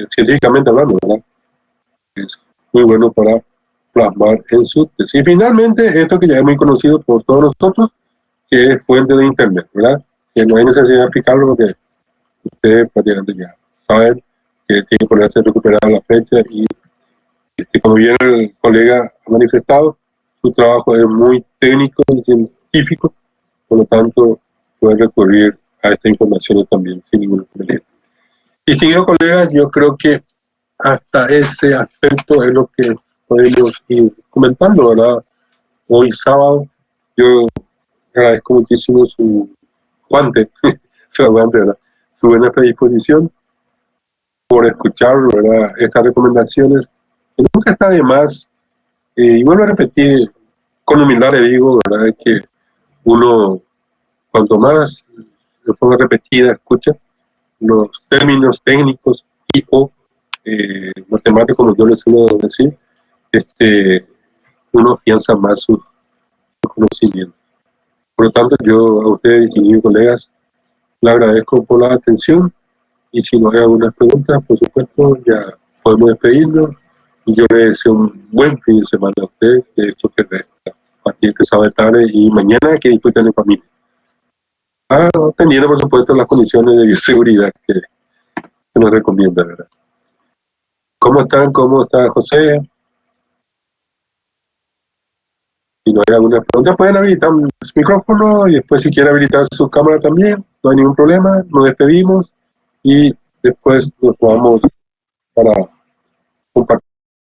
Speaker 1: científicamente hablando, ¿verdad?, es muy bueno para plasmar en su tesis. Y finalmente, esto que ya es muy conocido por todos nosotros, que es fuente de internet, ¿verdad?, que no hay necesidad de explicarlo porque ustedes prácticamente ya saben que tiene que ponerse a recuperar la fecha. Y como bien el colega ha manifestado, su trabajo es muy técnico y científico, por lo tanto pueden recurrir a esta información también sin ningún problema. Distinguidos colegas, yo creo que hasta ese aspecto es lo que podemos ir comentando, ¿verdad? Hoy sábado, yo agradezco muchísimo su guante, ¿verdad?, su buena predisposición por escuchar, ¿verdad?, estas recomendaciones, que nunca está de más. Y vuelvo a repetir, con humildad le digo, ¿verdad?, que uno, cuanto más de forma repetida escucha los términos técnicos y o matemáticos, como yo les suelo decir, uno afianza más su conocimiento. Por lo tanto, yo a ustedes, distinguidos colegas, le agradezco por la atención, y si no hay algunas preguntas, por supuesto, ya podemos despedirnos, y yo les deseo un buen fin de semana a ustedes, de esto que resta, aquí este sábado de tarde y mañana, que disfruten en familia. Atendiendo, por supuesto, las condiciones de bioseguridad que nos recomienda, ¿verdad? ¿Cómo están? ¿Cómo está José? Si no hay alguna pregunta, pueden habilitar su micrófono y después, si quieren habilitar su cámara también, no hay ningún problema. Nos despedimos y después nos vamos para compartir.